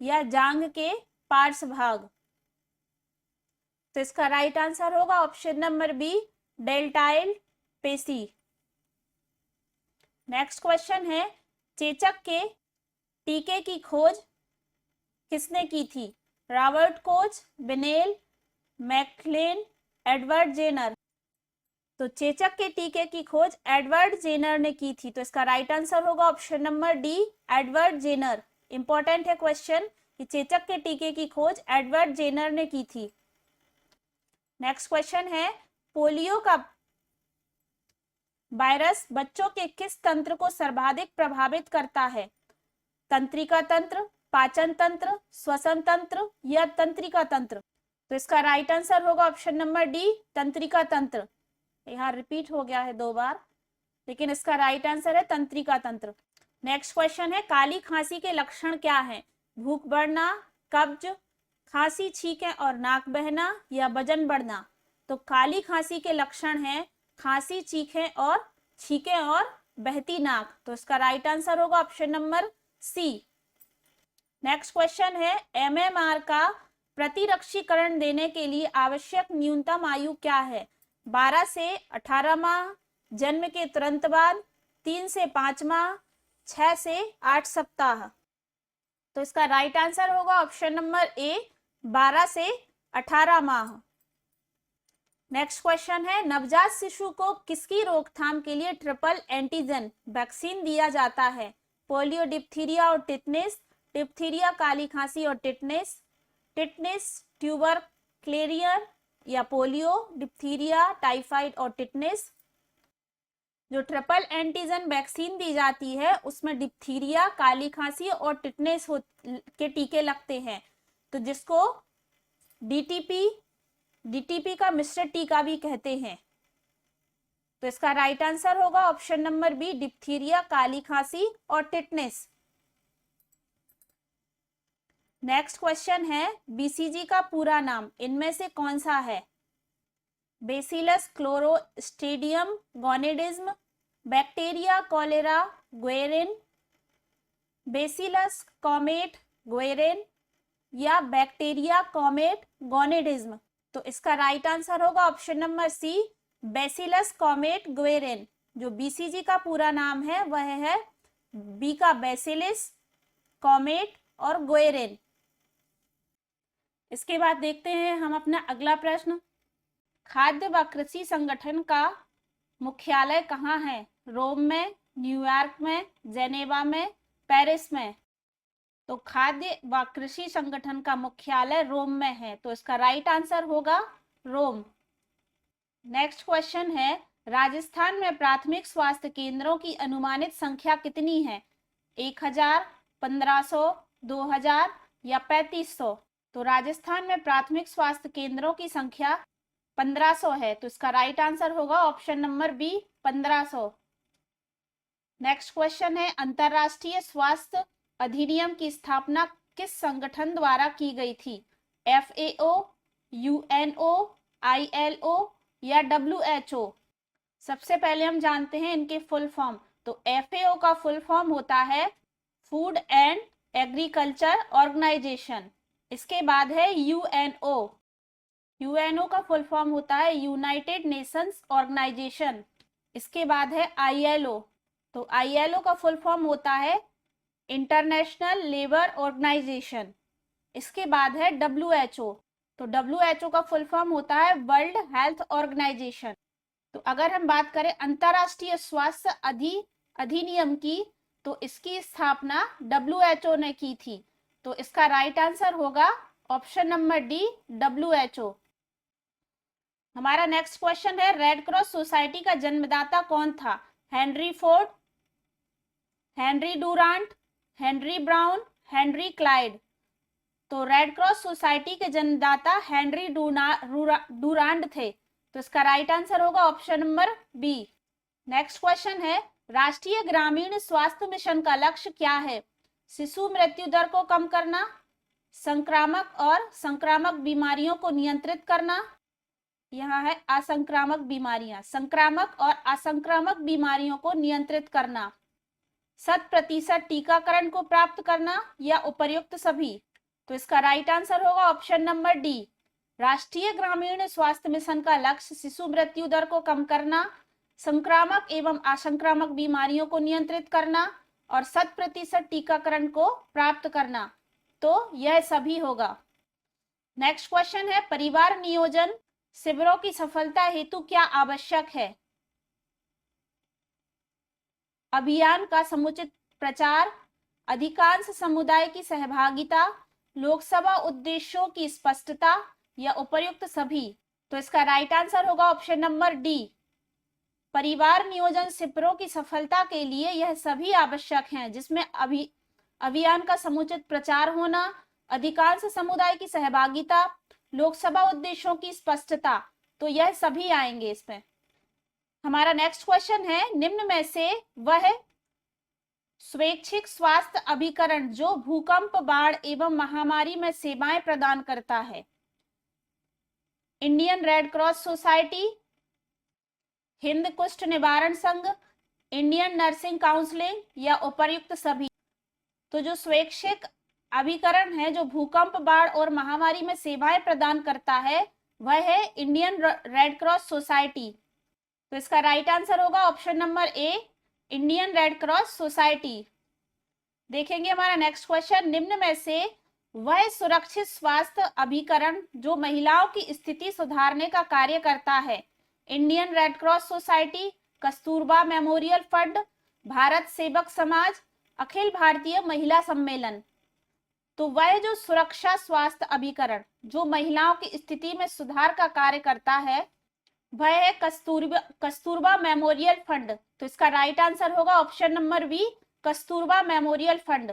या जांघ के पार्श्व भाग? तो इसका राइट आंसर होगा ऑप्शन नंबर बी, डेल्टाइल पेशी। नेक्स्ट क्वेश्चन है, चेचक के टीके की खोज किसने की थी? रॉबर्ट कोच, बेनेल, मैकलेन, एडवर्ड जेनर? तो चेचक के टीके की खोज एडवर्ड जेनर ने की थी। तो इसका राइट आंसर होगा option number D, Edward Jenner. Important है क्वेश्चन कि चेचक के टीके की खोज एडवर्ड जेनर ने की थी। नेक्स्ट क्वेश्चन है, पोलियो का वायरस बच्चों के किस तंत्र को सर्वाधिक प्रभावित करता है? तंत्रिका तंत्र, पाचन तंत्र, श्वसन तंत्र या तंत्रिका तंत्र? तो इसका राइट आंसर होगा ऑप्शन नंबर डी, तंत्रिका तंत्र। यहाँ रिपीट हो गया है 2 बार, लेकिन इसका राइट आंसर है तंत्रिका तंत्र। नेक्स्ट क्वेश्चन है, काली खांसी के लक्षण क्या हैं? भूख बढ़ना, कब्ज, खांसी, छींकें और नाक बहना या वजन बढ़ना? तो काली खांसी के लक्षण हैं खांसी, छींकें और बहती नाक। तो इसका राइट आंसर होगा option number C. Next question है, एमएमआर का प्रतिरक्षीकरण देने के लिए आवश्यक न्यूनतम आयु क्या है? 12 से 18 माह, जन्म के तुरंत बाद, 3 से 5 माह, 6 से 8 सप्ताह? तो इसका राइट आंसर होगा ऑप्शन नंबर ए, 12 से 18 माह। नेक्स्ट क्वेश्चन है, नवजात शिशु को किसकी रोकथाम के लिए ट्रिपल एंटीजन वैक्सीन दिया जाता है? पोलियो, डिप्थीरिया और टिटनेस, डिप्थीरिया, काली खांसी और टिटनेस, टिटनेस, ट्यूबरक्लेरियर या पोलियो, डिप्थीरिया, टाइफाइड और टिटनेस? जो ट्रिपल एंटीजन वैक्सीन दी जाती है उसमें डिप्थीरिया, काली खांसी और टिटनेस के टीके लगते हैं। तो जिसको डीटीपी का मिश्रित टीका भी कहते हैं। तो इसका राइट आंसर होगा ऑप्शन नंबर बी, डिप्थीरिया, काली खांसी और टिटनेस। नेक्स्ट क्वेश्चन है, बीसीजी का पूरा नाम इनमें से कौन सा है? Bacillus clostridium gonadism, bacteria cholera Guerin, bacillus Calmette Guerin या बैक्टीरिया कॉमेट गोनेडिज्म? तो इसका राइट आंसर होगा option number C, bacillus Calmette Guerin. जो बीसीजी का पूरा नाम है वह है बी का बेसिलिस, कॉमेट और गुएरिन। इसके बाद देखते हैं हम अपना अगला प्रश्न, खाद्य व कृषि संगठन का मुख्यालय कहाँ है? रोम में, न्यूयॉर्क में, जेनेवा में, पेरिस में? तो खाद्य व कृषि संगठन का मुख्यालय रोम में है। तो इसका राइट आंसर होगा रोम। नेक्स्ट क्वेश्चन है, राजस्थान में प्राथमिक स्वास्थ्य केंद्रों की अनुमानित संख्या कितनी है? 1000, 1500, 2000 या 3500? तो राजस्थान में प्राथमिक स्वास्थ्य केंद्रों की संख्या 1500 है, तो इसका राइट आंसर होगा option number B, 1500। Next question है, अंतरराष्ट्रीय स्वास्थ्य अधिनियम की स्थापना किस संगठन द्वारा की गई थी? FAO, UNO, ILO या WHO? सबसे पहले हम जानते हैं इनके फुल फॉर्म। तो FAO का फुल फॉर्म होता है फूड एंड एग्रीकल्चर ऑर्गेनाइजेशन। इसके बाद है UNO, UNO का फुल फॉर्म होता है यूनाइटेड नेशंस ऑर्गेनाइजेशन। इसके बाद है ILO, तो ILO का फुल फॉर्म होता है इंटरनेशनल लेबर ऑर्गेनाइजेशन। इसके बाद है WHO, तो WHO का फुल फॉर्म होता है वर्ल्ड हेल्थ ऑर्गेनाइजेशन। तो अगर हम बात करें अंतरराष्ट्रीय स्वास्थ्य अधिनियम की, तो इसकी स्थापना WHO ने की थी, तो इसका राइट आंसर होगा ऑप्शन नंबर डी, WHO। हमारा नेक्स्ट क्वेश्चन है, रेड क्रॉस सोसाइटी का जन्मदाता कौन था? Henry Ford, Henry Durant, Henry Brown, Henry Clyde? तो रेड क्रॉस सोसाइटी के जन्मदाता हेनरी डूरांट थे, तो इसका राइट आंसर होगा option number B. Next question है, राष्ट्रीय ग्रामीण स्वास्थ्य मिशन का लक्ष्य क्या है? शिशु मृत्यु दर को कम करना, संक्रामक और संक्रामक बीमारियों को नियंत्रित करना, यहाँ है असंक्रामक बीमारियां, संक्रामक और असंक्रामक बीमारियों को नियंत्रित करना, 100% टीकाकरण को प्राप्त करना या उपर्युक्त सभी? तो इसका राइट आंसर होगा ऑप्शन नंबर डी। राष्ट्रीय ग्रामीण स्वास्थ्य मिशन का लक्ष्य शिशु मृत्यु दर को कम करना, संक्रामक एवं असंक्रामक बीमारियों को नियंत्रित करना और 100% टीकाकरण को प्राप्त करना, तो यह सभी होगा। नेक्स्ट क्वेश्चन है, परिवार नियोजन शिविरों की सफलता हेतु क्या आवश्यक है? अभियान का समुचित प्रचार, अधिकांश समुदाय की सहभागिता, लोकसभा उद्देश्यों की स्पष्टता या उपर्युक्त सभी? तो इसका राइट आंसर होगा ऑप्शन नंबर डी। परिवार नियोजन शिविरों की सफलता के लिए यह सभी आवश्यक हैं, जिसमें अभियान का समुचित प्रचार होना, अधिकांश समुदाय की सहभागिता, लोकसभा उद्देश्यों की स्पष्टता, तो यह सभी आएंगे इसमें। हमारा नेक्स्ट क्वेश्चन है, निम्न में से वह स्वैच्छिक स्वास्थ्य अभिकरण जो भूकंप, बाढ़ एवं महामारी में सेवाएं प्रदान करता है? Indian red cross society, Hind कुष्ठ निवारण संघ, इंडियन नर्सिंग काउंसिलिंग या उपर्युक्त सभी? तो जो स्वैच्छिक अभिकरण है जो भूकंप, बाढ़ और महामारी में सेवाएं प्रदान करता है, वह है इंडियन रेड क्रॉस सोसाइटी। तो इसका राइट आंसर होगा ऑप्शन नंबर ए, इंडियन रेड क्रॉस सोसाइटी। देखेंगे हमारा नेक्स्ट क्वेश्चन, निम्न में से वह सुरक्षित स्वास्थ्य अभिकरण जो महिलाओं की स्थिति सुधारने का कार्य करता है? Indian red cross society, Kasturba memorial fund, Bharat सेवक समाज, अखिल भारतीय महिला सम्मेलन? तो वह जो सुरक्षा स्वास्थ्य अभिकरण जो महिलाओं की स्थिति में सुधार का कार्य करता है, वह है कस्तूरबा मेमोरियल फंड। तो इसका राइट आंसर होगा option number B, Kasturba memorial fund.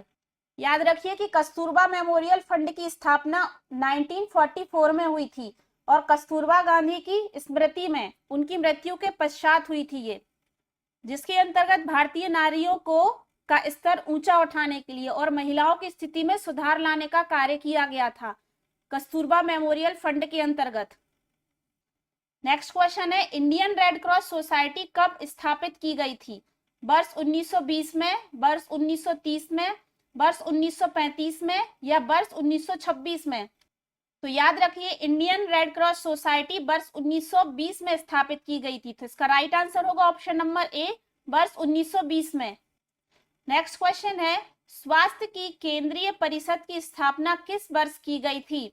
याद रखिए कि कस्तूरबा मेमोरियल फंड की स्थापना 1944 में हुई थी और कस्तूरबा गांधी की स्मृति में उनकी मृत्यु के पश्चात हुई थी ये, जिसके अंतर्गत भारतीय नारियों को का स्तर ऊंचा उठाने के लिए और महिलाओं की स्थिति में सुधार लाने का कार्य किया गया था कस्तूरबा मेमोरियल फंड के अंतर्गत। नेक्स्ट क्वेश्चन है, इंडियन रेड क्रॉस सोसाइटी कब स्थापित की गई थी? वर्ष 1920 में, वर्ष 1930 में, वर्ष 1935 में या वर्ष 1926 में? तो याद रखिए इंडियन रेड क्रॉस सोसाइटी वर्ष 1920 में स्थापित की गई थी, तो इसका राइट आंसर होगा ऑप्शन नंबर ए, वर्ष 1920 में। नेक्स्ट क्वेश्चन है, स्वास्थ्य की केंद्रीय परिषद की स्थापना किस वर्ष की गई थी?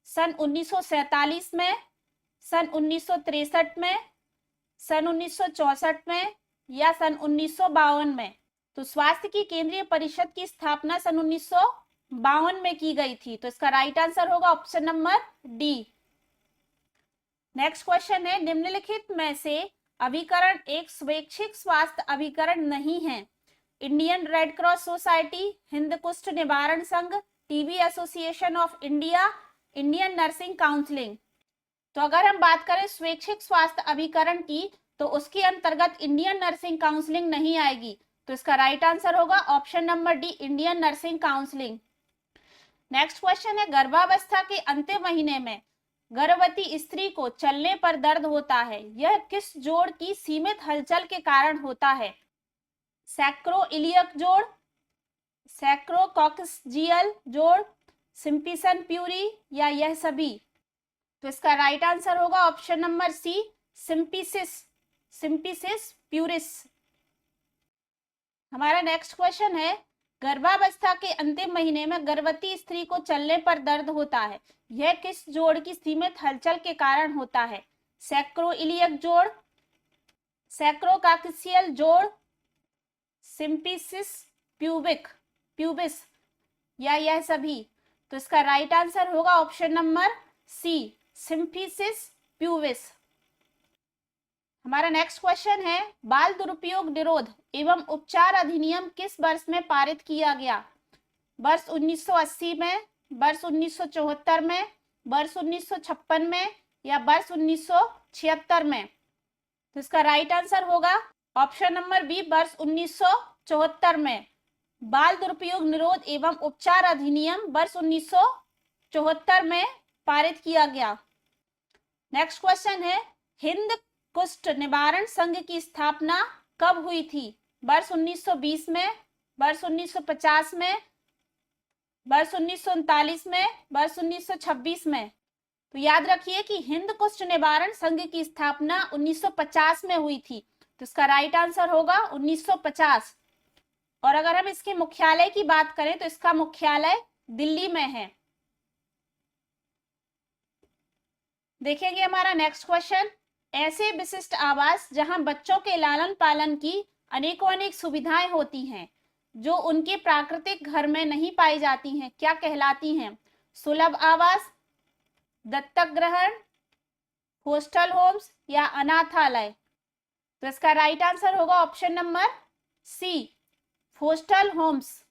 सन 1947 में, सन 1963 में, सन 1964 में या सन 1952 में? तो स्वास्थ्य की केंद्रीय परिषद की स्थापना सन 1952 में की गई थी, तो इसका राइट आंसर होगा option number D. Next question है, निम्नलिखित में से अभिकरण एक स्वैच्छिक स्वास्थ्य अभिकरण नहीं है? Indian red cross society, Hind कुष्ठ निवारण संघ, TB association of India, Indian nursing counselling. तो अगर हम बात करें स्वैच्छिक स्वास्थ्य अभिकरण की, तो उसके अंतर्गत इंडियन नर्सिंग काउंसिलिंग नहीं आएगी। तो इसका राइट आंसर होगा option number D, Indian nursing counselling. Next question है, गर्भावस्था के अंतिम महीने में गर्भवती स्त्री को चलने पर दर्द होता है, यह किस जोड़ की सीमित हलचल के कारण होता है? सैक्रोइलियक जोड़, सैक्रोकॉक्सियल जोड़, सिम्पिसन प्यूरी, या यह सभी? तो इसका राइट आंसर होगा ऑप्शन नंबर सी, सिम्पिसिस, सिम्पिसिस प्यूरिस। हमारा नेक्स्ट क्वेश्चन है, गर्भावस्था के अंतिम महीने में गर्भवती स्त्री को चलने पर दर्द होता है, यह किस जोड़ की सीमित हलचल के कारण होता है? सैक्रोइलियक जोड़, सैक्रोकॉक्सियल जोड़, सिम्पिसिस प्यूबिस, या यह सभी? तो इसका राइट आंसर होगा option number C, symphysis pubis. हमारा नेक्स्ट क्वेश्चन है, बाल दुरुपयोग निरोध एवं उपचार अधिनियम किस वर्ष में पारित किया गया? वर्ष 1980 में, वर्ष 1974 में, वर्ष 1956 में, या वर्ष 1976 में? तो इसका राइट आंसर होगा ऑप्शन नंबर बी, वर्ष 1974 में। बाल दुरुपयोग निरोध एवं उपचार अधिनियम वर्ष 1974 में पारित किया गया। नेक्स्ट क्वेश्चन है, हिंद कुष्ठ निवारण संघ की स्थापना कब हुई थी? वर्ष 1920 में, वर्ष 1950 में, वर्ष 1939 में, वर्ष 1926 में? तो याद रखिए कि हिंद कुष्ठ निवारण संघ की स्थापना 1950 में हुई थी। तो इसका राइट आंसर होगा 1950। और अगर हम इसके मुख्यालय की बात करें तो इसका मुख्यालय दिल्ली में है। देखेंगे हमारा नेक्स्ट क्वेश्चन, ऐसे विशिष्ट आवास जहां बच्चों के लालन पालन की अनेकों अनेक सुविधाएं होती हैं जो उनके प्राकृतिक घर में नहीं पाई जाती हैं, क्या कहलाती हैं? सुलभ आवास, दत्तक ग्रहण, हॉस्टल होम्स, या अनाथालय? तो इसका राइट आंसर होगा option number C, hostel homes.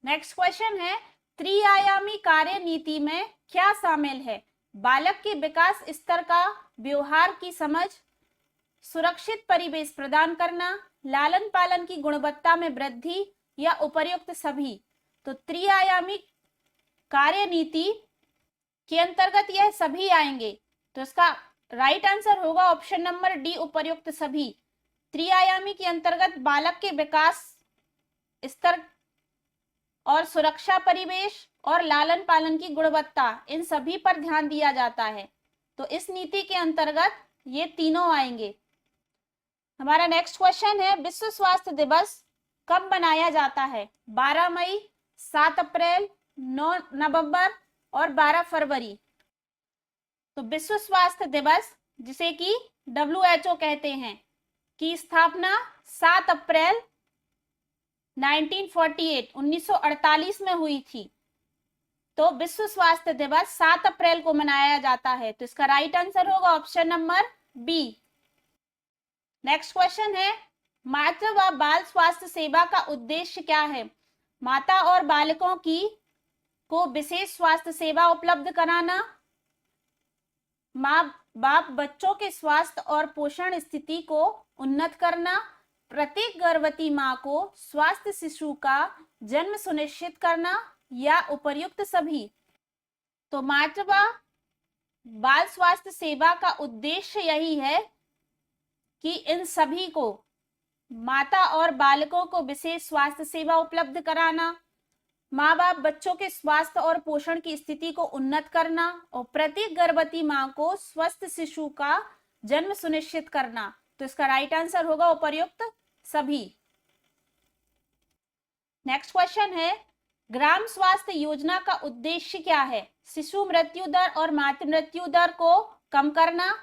Next question है, त्रिआयामी कार्य नीति में क्या शामिल है? बालक के विकास स्तर का व्यवहार की समझ, सुरक्षित परिवेश प्रदान करना, लालन पालन की गुणवत्ता में वृद्धि, या उपर्युक्त सभी? तो त्रिआयामी कार्य नीति के अंतर्गत यह सभी आएंगे। तो इसका राइट आंसर होगा ऑप्शन नंबर डी, उपर्युक्त सभी। त्रिआयामी के अंतर्गत बालक के विकास स्तर और सुरक्षा परिवेश और लालन पालन की गुणवत्ता, इन सभी पर ध्यान दिया जाता है। तो इस नीति के अंतर्गत ये तीनों आएंगे। हमारा नेक्स्ट क्वेश्चन है, विश्व स्वास्थ्य दिवस कब मनाया जाता है? 12 मई, 7 अप्रैल, 9 नवंबर और 12 फरवरी? तो विश्व स्वास्थ्य दिवस, जिसे कि WHO कहते हैं, की स्थापना 7 अप्रैल 1948 में हुई थी। तो विश्व स्वास्थ्य दिवस 7 अप्रैल को मनाया जाता है। तो इसका राइट आंसर होगा option number B. Next question है, मातृ व बाल स्वास्थ्य सेवा का उद्देश्य क्या है? माता और बालकों को विशेष स्वास्थ्य सेवा उपलब्ध कराना, माँ बाप बच्चों के स्वास्थ्य और पोषण स्थिति को उन्नत करना, प्रत्येक गर्भवती माँ को स्वास्थ्य शिशु का जन्म सुनिश्चित करना, या उपर्युक्त सभी? तो मातृ व बाल स्वास्थ्य सेवा का उद्देश्य यही है कि इन सभी को, माता और बालकों को विशेष स्वास्थ्य सेवा उपलब्ध कराना, माँ बाप बच्चों के स्वास्थ्य और पोषण की स्थिति को उन्नत करना, और प्रत्येक गर्भवती माँ को स्वस्थ शिशु का जन्म सुनिश्चित करना। तो इसका राइट आंसर होगा उपर्युक्त सभी। नेक्स्ट क्वेश्चन है, ग्राम स्वास्थ्य योजना का उद्देश्य क्या है? शिशु मृत्यु दर और मातृ मृत्यु दर को कम करना,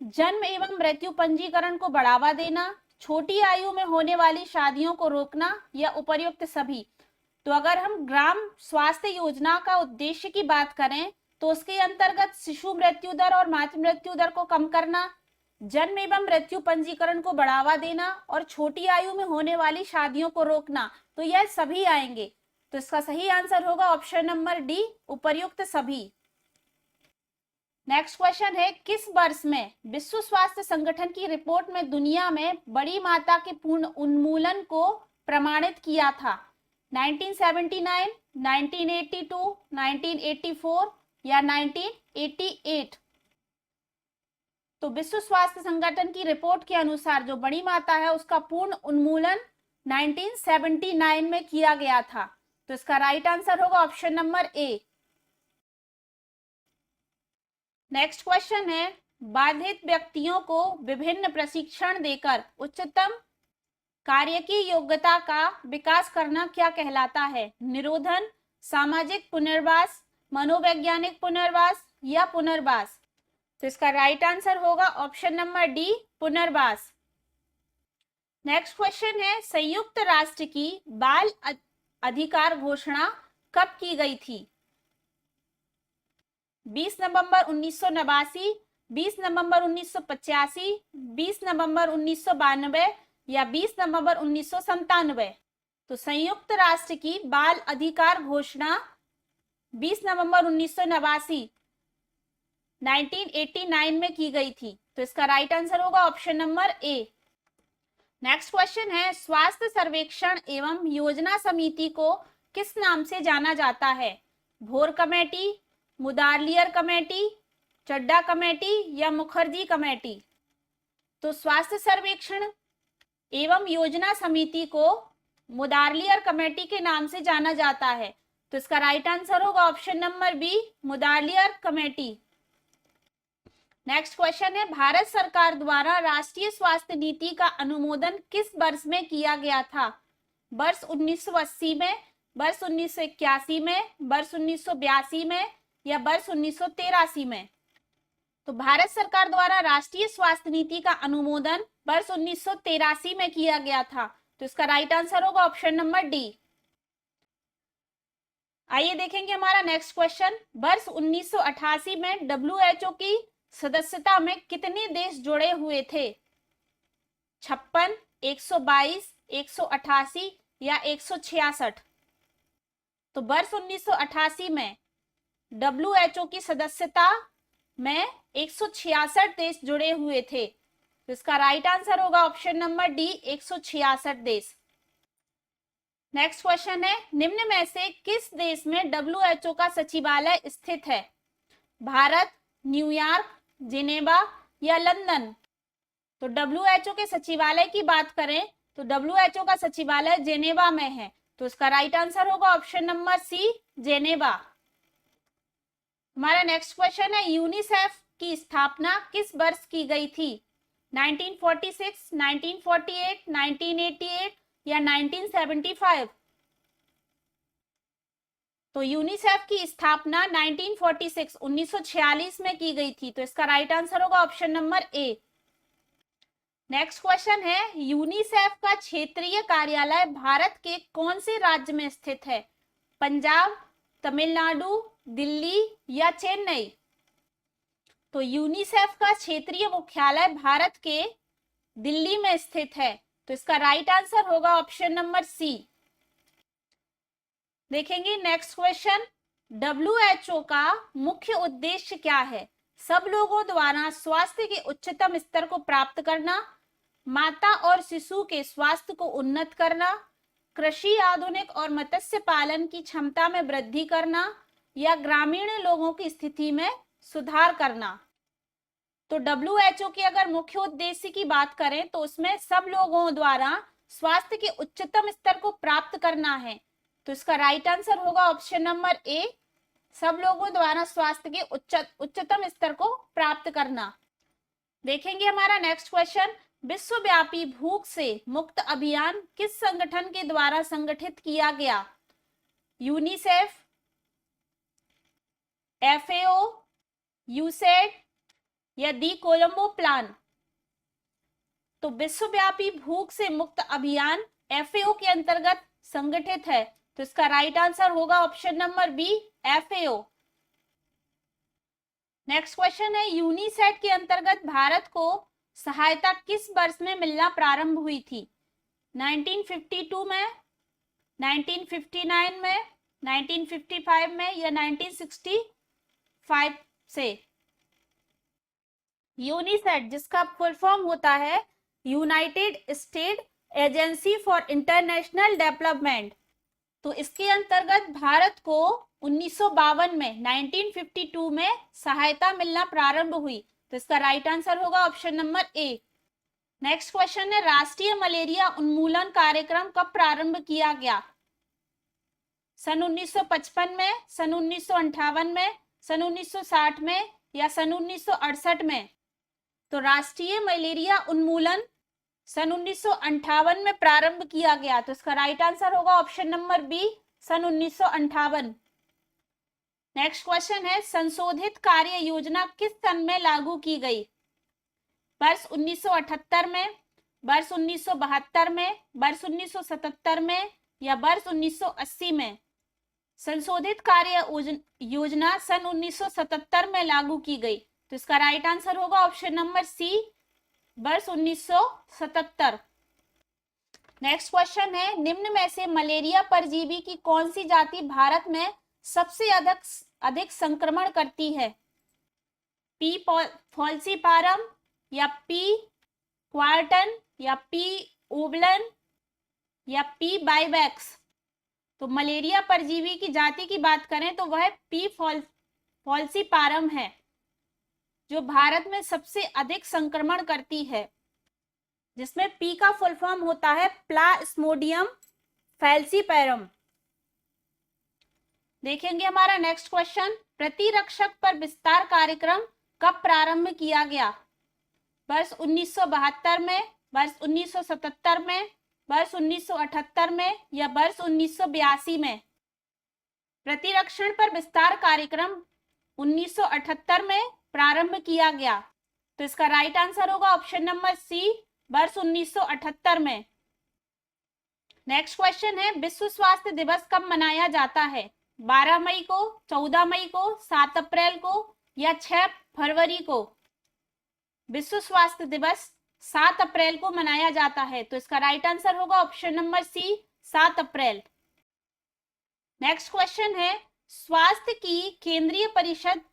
जन्म एवं मृत्यु पंजीकरण को बढ़ावा देना, छोटी आयु में होने वाली शादियों को रोकना, या उपर्युक्त सभी? तो अगर हम ग्राम स्वास्थ्य योजना का उद्देश्य की बात करें तो उसके अंतर्गत शिशु मृत्यु दर और मातृ मृत्यु दर को कम करना, जन्म एवं मृत्यु पंजीकरण को बढ़ावा देना और छोटी आयु में होने वाली शादियों को रोकना। तो यह सभी आएंगे। तो इसका सही आंसर होगा ऑप्शन नंबर डी, उपर्युक्त सभी। नेक्स्ट क्वेश्चन है, किस वर्ष में विश्व स्वास्थ्य संगठन की रिपोर्ट में दुनिया में बड़ी माता के पूर्ण उन्मूलन को प्रमाणित किया था? 1979, 1982, 1984 या 1988? तो विश्व स्वास्थ्य संगठन की रिपोर्ट के अनुसार जो बड़ी माता है उसका पूर्ण उन्मूलन 1979 में किया गया था। तो इसका राइट आंसर होगा ऑप्शन नंबर ए। नेक्स्ट क्वेश्चन है, बाधित व्यक्तियों को विभिन्न प्रशिक्षण देकर उच्चतम कार्य की योग्यता का विकास करना क्या कहलाता है? निरोधन, सामाजिक पुनर्वास, मनोवैज्ञानिक पुनर्वास या पुनर्वास? तो इसका राइट आंसर होगा ऑप्शन नंबर डी, पुनर्वास। नेक्स्ट क्वेश्चन है, संयुक्त राष्ट्र की बाल अधिकार घोषणा कब की गई थी? 20 नवंबर 1989, 20 नवंबर 1985, 20 नवंबर 1992 या 20 नवंबर 1997? तो संयुक्त राष्ट्र की बाल अधिकार घोषणा 20 नवंबर 1989 1989 में की गई थी। तो इसका राइट आंसर होगा ऑप्शन नंबर ए। नेक्स्ट क्वेश्चन है, स्वास्थ्य सर्वेक्षण एवं योजना समिति को किस नाम से जाना जाता है? भोर कमेटी, मुदालियर कमेटी, चड्डा कमेटी या मुखर्जी कमेटी? तो स्वास्थ्य सर्वेक्षण एवं योजना समिति को मुदालियर कमेटी के नाम से जाना जाता है। तो इसका राइट आंसर होगा option number B, Mudaliar committee. Next question है, भारत सरकार द्वारा राष्ट्रीय स्वास्थ्य नीति का अनुमोदन किस वर्ष में किया गया था? वर्ष 1980 में, वर्ष 1981 में, वर्ष 1982 में या वर्ष 1983 में? तो भारत सरकार द्वारा राष्ट्रीय स्वास्थ्य नीति का अनुमोदन वर्ष 1983 में किया गया था। तो इसका राइट आंसर होगा ऑप्शन नंबर डी। आइए देखेंगे हमारा नेक्स्ट क्वेश्चन, वर्ष 1988 में WHO की सदस्यता में कितने देश जुड़े हुए थे? 56, 122, 188 या 166? तो वर्ष 1988 में WHO की सदस्यता में 166 देश जुड़े हुए थे। तो इसका राइट आंसर होगा ऑप्शन नंबर डी, 166 देश। नेक्स्ट क्वेश्चन है, निम्न में से किस देश में WHO का सचिवालय स्थित है? भारत, न्यूयॉर्क, जिनेवा या लंदन? तो WHO के सचिवालय की बात करें तो WHO का सचिवालय जेनेवा में है। तो इसका राइट आंसर होगा ऑप्शन नंबर सी, जेनेवा। हमारा नेक्स्ट क्वेश्चन है, यूनिसेफ की स्थापना किस वर्ष की गई थी? 1946, 1948, 1988 या 1975? तो यूनिसेफ की स्थापना 1946 1946 में की गई थी। तो इसका राइट आंसर होगा ऑप्शन नंबर ए। नेक्स्ट क्वेश्चन है, यूनिसेफ का क्षेत्रीय कार्यालय भारत के कौन से राज्य में स्थित है? पंजाब, तमिलनाडु, दिल्ली या चेन्नई? तो यूनिसेफ का क्षेत्रीय मुख्यालय भारत के दिल्ली में स्थित है। तो इसका राइट आंसर होगा ऑप्शन नंबर सी। देखेंगे नेक्स्ट क्वेश्चन, WHO का मुख्य उद्देश्य क्या है? सब लोगों द्वारा स्वास्थ्य के उच्चतम स्तर को प्राप्त करना, माता और शिशु के स्वास्थ्य को उन्नत करना, कृषि, आधुनिक और मत्स्य पालन की क्षमता में वृद्धि करना या ग्रामीण लोगों की स्थिति में सुधार करना? तो WHO के अगर मुख्य उद्देश्य की बात करें तो उसमें सब लोगों द्वारा स्वास्थ्य के उच्चतम स्तर को प्राप्त करना है। तो इसका राइट आंसर होगा ऑप्शन नंबर ए, सब लोगों द्वारा स्वास्थ्य के उच्चतम स्तर को प्राप्त करना। देखेंगे हमारा नेक्स्ट क्वेश्चन, विश्वव्यापी भूख से मुक्त अभियान किस संगठन के द्वारा संगठित किया गया? यूनिसेफ, FAO, यूसेड या दी कोलंबो प्लान? तो विश्वव्यापी भूख से मुक्त अभियान FAO के अंतर्गत संगठित है। तो इसका राइट आंसर होगा option number B, FAO। Next question है यूनिसेट के अंतर्गत भारत को सहायता किस वर्ष में मिलना प्रारंभ हुई थी? 1952 में, 1959 में, 1955 में या 1965 से? यूनिसेट जिसका फुल फॉर्म होता है United state agency for international development, तो इसके अंतर्गत भारत को 1952 में 1952 में सहायता मिलना प्रारंभ हुई, तो इसका राइट आंसर होगा ऑप्शन नंबर ए। नेक्स्ट क्वेश्चन है राष्ट्रीय मलेरिया उन्मूलन कार्यक्रम कब प्रारंभ किया गया? सन 1955 में, सन 1958 में, सन 1960 में या सन 1968 में? तो राष्ट्रीय मलेरिया उन्मूलन सन 1958 में प्रारंभ किया गया, तो इसका राइट आंसर होगा ऑप्शन नंबर बी, सन 1958। नेक्स्ट क्वेश्चन है संशोधित कार्य योजना किस सन में लागू की गई? वर्ष 1978 में, वर्ष 1972 में, वर्ष 1977 में या वर्ष 1980 में? संशोधित कार्य योजना सन 1977 में लागू की गई, तो इसका राइट आंसर होगा ऑप्शन नंबर सी, वर्ष 1977। नेक्स्ट क्वेश्चन है निम्न में से मलेरिया परजीवी की कौन सी जाति भारत में सबसे अधिक संक्रमण करती है? पी फॉल्सीपारम या पी क्वार्टन या पी ओबलन या पी बाइबैक्स? तो मलेरिया परजीवी की जाति की बात करें तो वह पी फॉल्सीपारम है जो भारत में सबसे अधिक संक्रमण करती है, जिसमें पी का फुल फॉर्म होता है प्लास्मोडियम फैल्सीपैरम। देखेंगे हमारा नेक्स्ट क्वेश्चन प्रतिरक्षक पर विस्तार कार्यक्रम कब प्रारंभ किया गया? वर्ष 1972 में, वर्ष 1977 में, वर्ष 1978 में या वर्ष 1982 में? प्रतिरक्षण पर विस्तार कार्यक्रम 1978 में प्रारंभ किया गया, तो इसका राइट आंसर होगा ऑप्शन नंबर सी, वर्ष 1978 में। नेक्स्ट क्वेश्चन है विश्व स्वास्थ्य दिवस कब मनाया जाता है? 12 मई को, 14 मई को, 7 अप्रैल को या 6 फरवरी को? विश्व स्वास्थ्य दिवस 7 अप्रैल को मनाया जाता है, तो इसका राइट आंसर होगा ऑप्शन नंबर सी, 7 अप्रैल। नेक्स्ट क्वेश्चन है स्वास्थ्य की केंद्रीय परिषद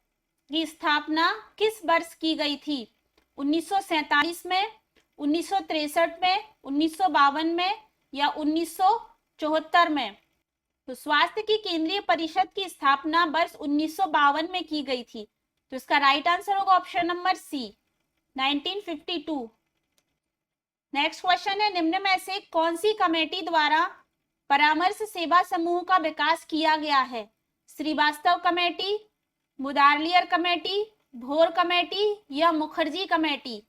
की स्थापना किस वर्ष की गई थी? 1947 में, 1963 में, 1952 में या 1974 में? तो स्वास्थ्य की केंद्रीय परिषद की स्थापना वर्ष 1952 में की गई थी, तो इसका राइट आंसर होगा option number C, 1952। Next question है निम्न में से कौन सी कमेटी द्वारा परामर्श सेवा समूह का विकास किया गया है? श्रीवास्तव कमेटी, मुदालियर कमेटी, भोर कमेटी या मुखर्जी कमेटी?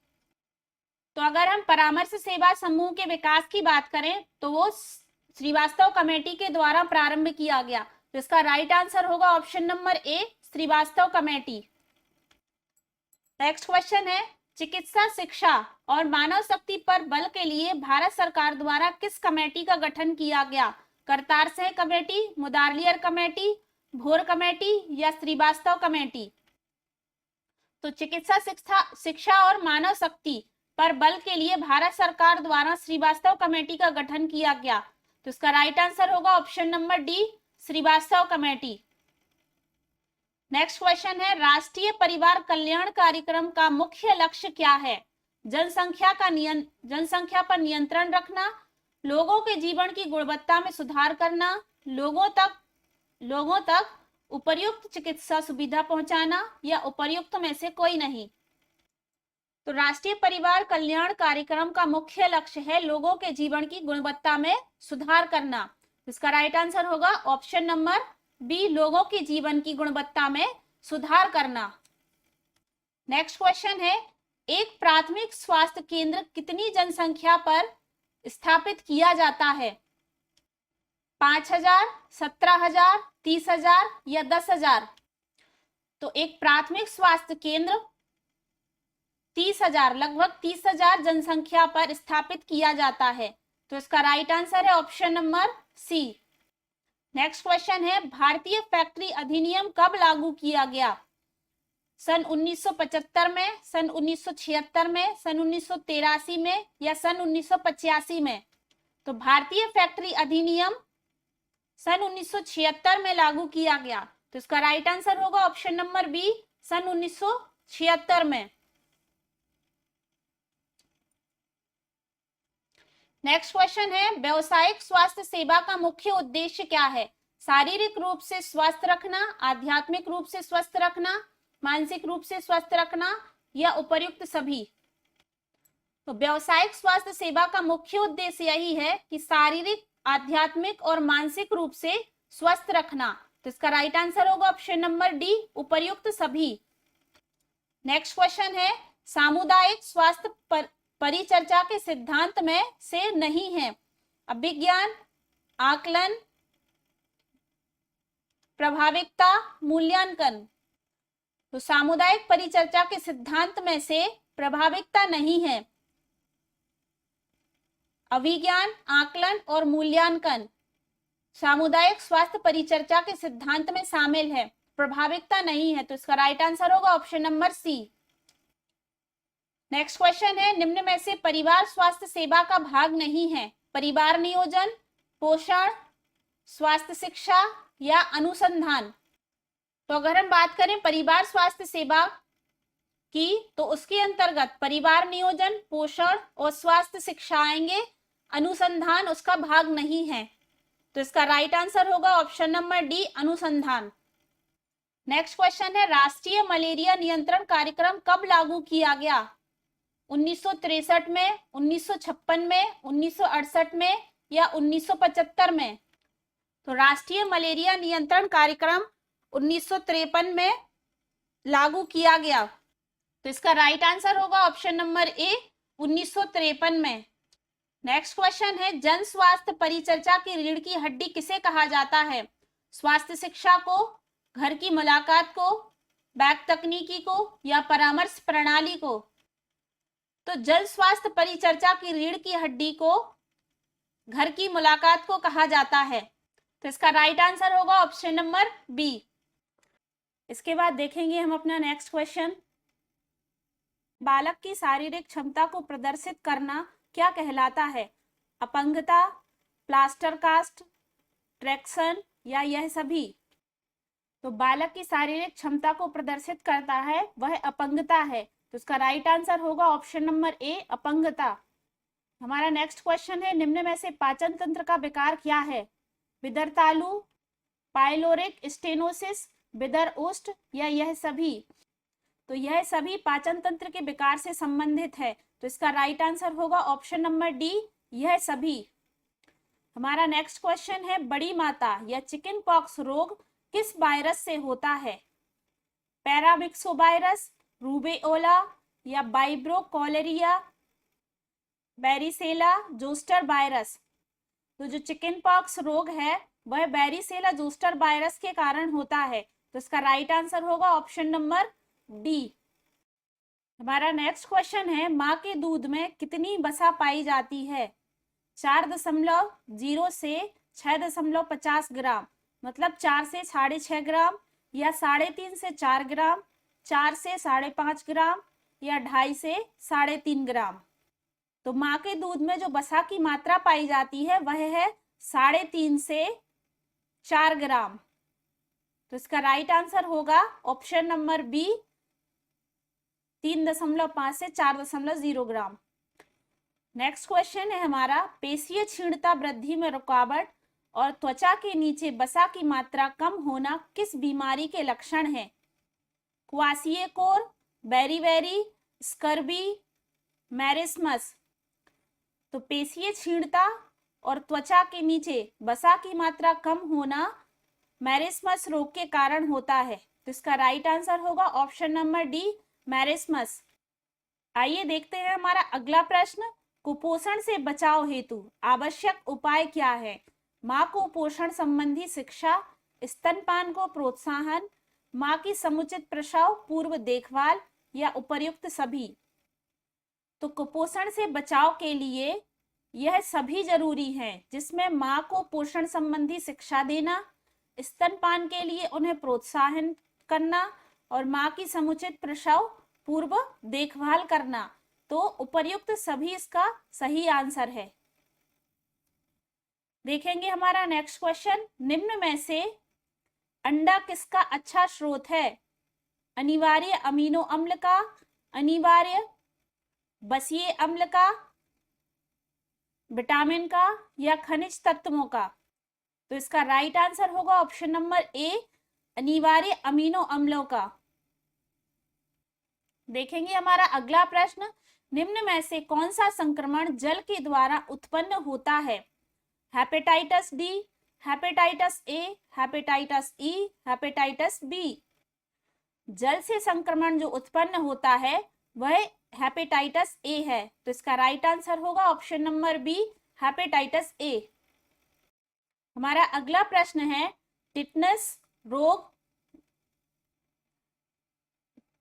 तो अगर हम परामर्श सेवा समूह के विकास की बात करें तो वो श्रीवास्तव कमेटी के द्वारा प्रारंभ किया गया, तो इसका राइट आंसर होगा option number A, Srivastava committee. Next question है चिकित्सा शिक्षा और मानव शक्ति पर बल के लिए भारत सरकार द्वारा किस कमेटी का गठन किया गया? करतार सिंह कमेटी, मुदालियर कमेटी, भोर कमेटी या श्रीवास्तव कमेटी? तो चिकित्सा शिक्षा और मानव शक्ति पर बल के लिए भारत सरकार द्वारा श्रीवास्तव कमेटी का गठन किया गया, तो इसका राइट आंसर होगा option number D, Srivastava committee. Next question है राष्ट्रीय परिवार कल्याण कार्यक्रम का मुख्य लक्ष्य क्या है? जनसंख्या पर नियंत्रण रखना, लोगों के जीवन की गुणवत्ता में सुधार करना, लोगों तक उपर्युक्त चिकित्सा सुविधा पहुंचाना या उपर्युक्त में से कोई नहीं? तो राष्ट्रीय परिवार कल्याण कार्यक्रम का मुख्य लक्ष्य है लोगों के जीवन की गुणवत्ता में सुधार करना, इसका राइट आंसर होगा ऑप्शन नंबर बी, लोगों के जीवन की गुणवत्ता में सुधार करना। नेक्स्ट क्वेश्चन है एक प्राथमिक स्वास्थ्य केंद्र कितनी जनसंख्या पर स्थापित किया जाता है? 5,000, 17,000, 30,000 या 10,000? तो एक प्राथमिक स्वास्थ्य केंद्र 30,000, लगभग 30,000 जनसंख्या पर स्थापित किया जाता है, तो इसका राइट आंसर है option number C. Next question है भारतीय फैक्ट्री अधिनियम कब लागू किया गया? सन 1975 में, सन 1976 में, सन 1983 में या सन 1985 में? तो भारतीय फैक्ट्री अधिनियम सन 1976 में लागू किया गया, तो इसका राइट आंसर होगा ऑप्शन नंबर बी, सन 1976 में। नेक्स्ट क्वेश्चन है, व्यावसायिक स्वास्थ्य सेवा का मुख्य उद्देश्य क्या है? शारीरिक रूप से स्वस्थ रखना, आध्यात्मिक रूप से स्वस्थ रखना, मानसिक रूप से स्वस्थ रखना या उपर्युक्त सभी? तो व्यावसायिक स्वास्थ्य सेवा का मुख्य उद्देश्य यही है कि शारीरिक, आध्यात्मिक और मानसिक रूप से स्वस्थ रखना, तो इसका राइट आंसर होगा ऑप्शन नंबर डी, उपर्युक्त सभी। नेक्स्ट क्वेश्चन है, सामुदायिक स्वास्थ्य परिचर्चा के सिद्धांत में से नहीं है? अभिज्ञान, आकलन, प्रभाविकता, मूल्यांकन। तो सामुदायिक परिचर्चा के सिद्धांत में से प्रभाविकता नहीं है, अभिज्ञान, आकलन और मूल्यांकन सामुदायिक स्वास्थ्य परिचर्चा के सिद्धांत में शामिल है, प्रभाविकता नहीं है, तो इसका राइट आंसर होगा option number C. Next question है, निम्न में से परिवार स्वास्थ्य सेवा का भाग नहीं है? परिवार नियोजन, पोषण, स्वास्थ्य शिक्षा या अनुसंधान? तो अगर हम बात करें परिवार स्वास्थ्य सेवा की, तो उसके अंतर्गत परिवार नियोजन, पोषण और स्वास्थ्य शिक्षा आएंगे, अनुसंधान उसका भाग नहीं है, तो इसका राइट आंसर होगा ऑप्शन नंबर डी, अनुसंधान। नेक्स्ट क्वेश्चन है, राष्ट्रीय मलेरिया नियंत्रण कार्यक्रम कब लागू किया गया? 1963 में, 1956 में, 1968 में या 1975 में? तो राष्ट्रीय मलेरिया नियंत्रण कार्यक्रम 1953 में लागू किया गया, तो इसका राइट आंसर होगा ऑप्शन नंबर ए, 1953 में। नेक्स्ट क्वेश्चन है, जन स्वास्थ्य परिचर्चा की रीढ़ की हड्डी किसे कहा जाता है? स्वास्थ्य शिक्षा को, घर की मुलाकात को, बैक तकनीकी को या परामर्श प्रणाली को? तो जन स्वास्थ्य परिचर्चा की रीढ़ की हड्डी को घर की मुलाकात को कहा जाता है, तो इसका राइट आंसर होगा ऑप्शन नंबर बी। इसके बाद देखेंगे हम अपना नेक्स्ट क्वेश्चन, बालक की शारीरिक क्षमता को प्रदर्शित करना क्या कहलाता है? अपंगता, प्लास्टर कास्ट, ट्रैक्शन या यह सभी? तो बालक की शारीरिक क्षमता को प्रदर्शित करता है वह अपंगता है, तो इसका राइट आंसर होगा ऑप्शन नंबर ए, अपंगता। हमारा नेक्स्ट क्वेश्चन है, निम्न में से पाचन तंत्र का विकार क्या है? विदरतालु, पाइलोरिक स्टेनोसिस, विदर ओस्ट या यह सभी? तो यह सभी पाचन तंत्र के विकार से संबंधित है, तो इसका राइट आंसर होगा ऑप्शन नंबर डी, यह सभी। हमारा नेक्स्ट क्वेश्चन है, बड़ी माता या चिकन पॉक्स रोग किस वायरस से होता है? पैराविक्सो वायरस, रूबेओला या वाइब्रो कॉलेरिया, बैरिसेला जोस्टर वायरस? तो जो चिकन पॉक्स रोग है वह बैरिसेला जोस्टर वायरस के कारण होता है, तो इसका राइट आंसर होगा ऑप्शन नंबर डी। हमारा नेक्स्ट क्वेश्चन है, माँ के दूध में कितनी वसा पाई जाती है? 4.0 से 6.50 ग्राम, मतलब 4 से 6.5 ग्राम या 3.5 से 4 ग्राम, 4 से 5.5 ग्राम या 2.5 से 3.5 ग्राम? तो माँ के दूध में जो वसा की मात्रा पाई जाती है वह है 3.5 से 4 ग्राम, तो इसका राइट आंसर होगा ऑप्शन नंबर बी, 3.5 से 4.0 ग्राम। नेक्स्ट क्वेश्चन है हमारा, पेशीय क्षीणता वृद्धि में रुकावट और त्वचा के नीचे वसा की मात्रा कम होना किस बीमारी के लक्षण है? क्वासिएकोर, बेरीबेरी, स्कर्बी, मैरिस्मस? तो पेशीय क्षीणता और त्वचा के नीचे वसा की मात्रा कम होना मैरिस्मस रोग के कारण होता है, तो इसका राइट आंसर होगा ऑप्शन नंबर डी, मैरिस्मस। आइए देखते हैं हमारा अगला प्रश्न, कुपोषण से बचाव हेतु आवश्यक उपाय क्या है? माँ को पोषण संबंधी शिक्षा, स्तनपान को प्रोत्साहन, माँ की समुचित प्रसव पूर्व देखभाल या उपर्युक्त सभी? तो कुपोषण से बचाव के लिए यह सभी जरूरी हैं, जिसमें माँ को पोषण संबंधी शिक्षा देना, स्तनपान के लिए उन्हें प्रोत्साहन करना और माँ की समुचित प्रसव पूर्व देखभाल करना। तो उपर्युक्त सभी इसका सही आंसर है। देखेंगे हमारा नेक्स्ट क्वेश्चन, निम्न में से अंडा किसका अच्छा स्रोत है? अनिवार्य अमीनो अम्ल का, अनिवार्य बसीय अम्ल का, विटामिन का, या खनिज तत्वों का? तो इसका राइट आंसर होगा ऑप्शन नंबर ए, अनिवार्य अमीनो अम्लों का। देखेंगे हमारा अगला प्रश्न, निम्न में से कौन सा संक्रमण जल के द्वारा उत्पन्न होता है? Hepatitis D, hepatitis A, hepatitis E, hepatitis B? जल से संक्रमण जो उत्पन्न होता है वह हेपेटाइटिस ए है। तो इसका राइट आंसर होगा option number B, hepatitis A. हमारा अगला प्रश्न है, टिटनस रोग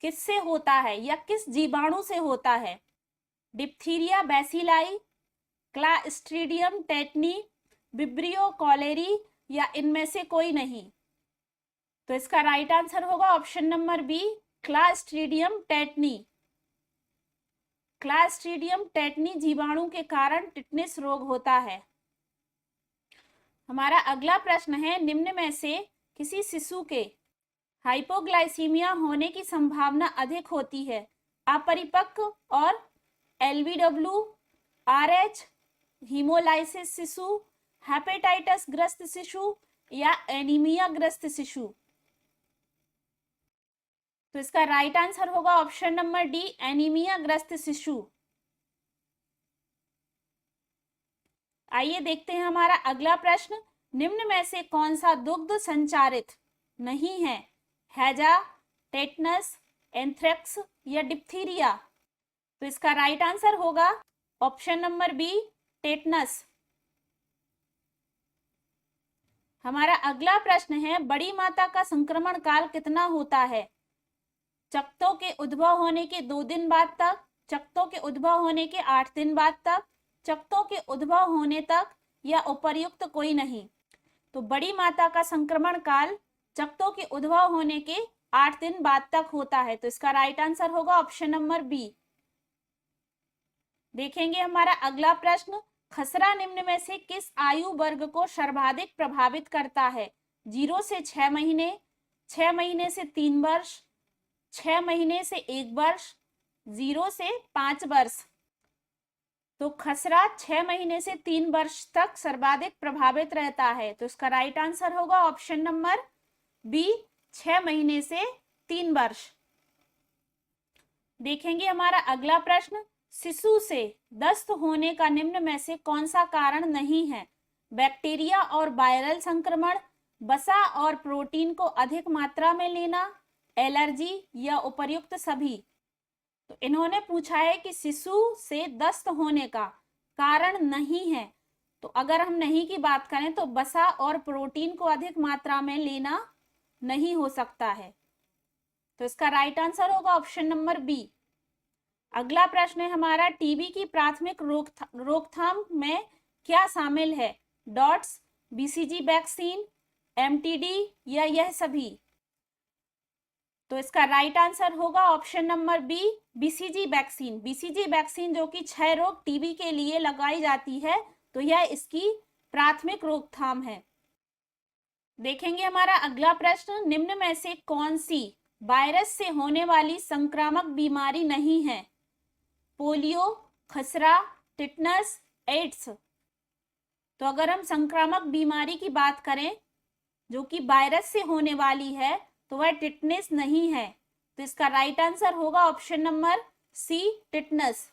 किससे होता है या किस जीवाणु से होता है? Diphtheria bacilli, clostridium tetani, vibrio cholerae, या इनमें से कोई नहीं? तो इसका राइट आंसर होगा option number B, clostridium tetani. Clostridium tetani जीवाणु के कारण टिटनेस रोग होता है। हमारा अगला प्रश्न है, निम्न में से किसी शिशु के हाइपोग्लाइसीमिया होने की संभावना अधिक होती है? अपरिपक्व और एलबीडब्ल्यू, आरएच, हीमोलाइसिस शिशु, हेपेटाइटिस ग्रस्त शिशु, या एनीमिया ग्रस्त शिशु? तो इसका राइट आंसर होगा ऑप्शन नंबर डी, एनीमिया ग्रस्त शिशु। आइए देखते हैं हमारा अगला प्रश्न, निम्न में से कौन सा दुग्ध संचारित नहीं है? हैजा, टेटनस, एंथ्रेक्स, या डिप्थीरिया? तो इसका राइट आंसर होगा ऑप्शन नंबर बी, टेटनस। हमारा अगला प्रश्न है, बड़ी माता का संक्रमण काल कितना होता है? चकत्तों के उद्भव होने के 2 दिन बाद तक, चकत्तों के उद्भव होने के 8 दिन बाद तक, चकत्तों के उद्भव होने तक, या उपर्युक्त कोई नहीं? तो बड़ी माता का संक्रमण काल चकत्तों के उद्भव होने के 8 दिन बाद तक होता है। तो इसका राइट आंसर होगा ऑप्शन नंबर बी। देखेंगे हमारा अगला प्रश्न, खसरा निम्न में से किस आयु वर्ग को सर्वाधिक प्रभावित करता है? 0 से 6 महीने, 6 महीने से 3 वर्ष, 6 महीने से 1 वर्ष, 0 से 5 वर्ष? तो खसरा 6 महीने से 3 वर्ष तक सर्वाधिक प्रभावित रहता है। तो इसका राइट आंसर होगा ऑप्शन नंबर बी, 6 महीने से 3 वर्ष। देखेंगे हमारा अगला प्रश्न, शिशु से दस्त होने का निम्न में से कौन सा कारण नहीं है? बैक्टीरिया और वायरल संक्रमण, वसा और प्रोटीन को अधिक मात्रा में लेना, एलर्जी, या उपर्युक्त सभी? तो इन्होंने पूछा है कि शिशु से दस्त होने का कारण नहीं है। तो अगर हम नहीं की बात करें तो वसा और प्रोटीन को अधिक मात्रा में लेना नहीं हो सकता है। तो इसका राइट आंसर होगा ऑप्शन नंबर बी। अगला प्रश्न है हमारा, टीबी की प्राथमिक रोकथाम में क्या शामिल है? डॉट्स, बीसीजी वैक्सीन, एमटीडी, या यह सभी? तो इसका राइट आंसर होगा option number B, BCG vaccine. BCG vaccine जो कि क्षय रोग टीबी के लिए लगाई जाती है, तो यह इसकी प्राथमिक रोकथाम है। देखेंगे हमारा अगला प्रश्न, निम्न में से कौन सी वायरस से होने वाली संक्रामक बीमारी नहीं है? पोलियो, खसरा, टिटनस, एड्स? तो अगर हम संक्रामक बीमारी की बात करें जो कि वायरस से होने वाली है, तो वह टिटनेस नहीं है। तो इसका राइट आंसर होगा ऑप्शन नंबर सी, टिटनस।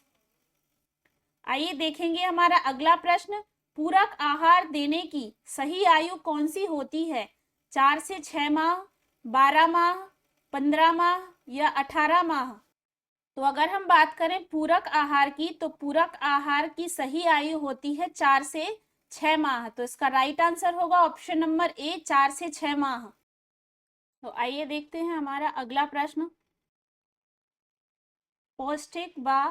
आइए देखेंगे हमारा अगला प्रश्न, पूरक आहार देने की सही आयु कौन सी होती है? 4 से 6 माह, 12 माह, 15 माह, या 18 माह? तो अगर हम बात करें पूरक आहार की, तो पूरक आहार की सही आयु होती है 4 से 6 माह। तो इसका राइट आंसर होगा ऑप्शन नंबर ए, 4 से 6 माह। तो आइए देखते हैं हमारा अगला प्रश्न, पौष्टिक व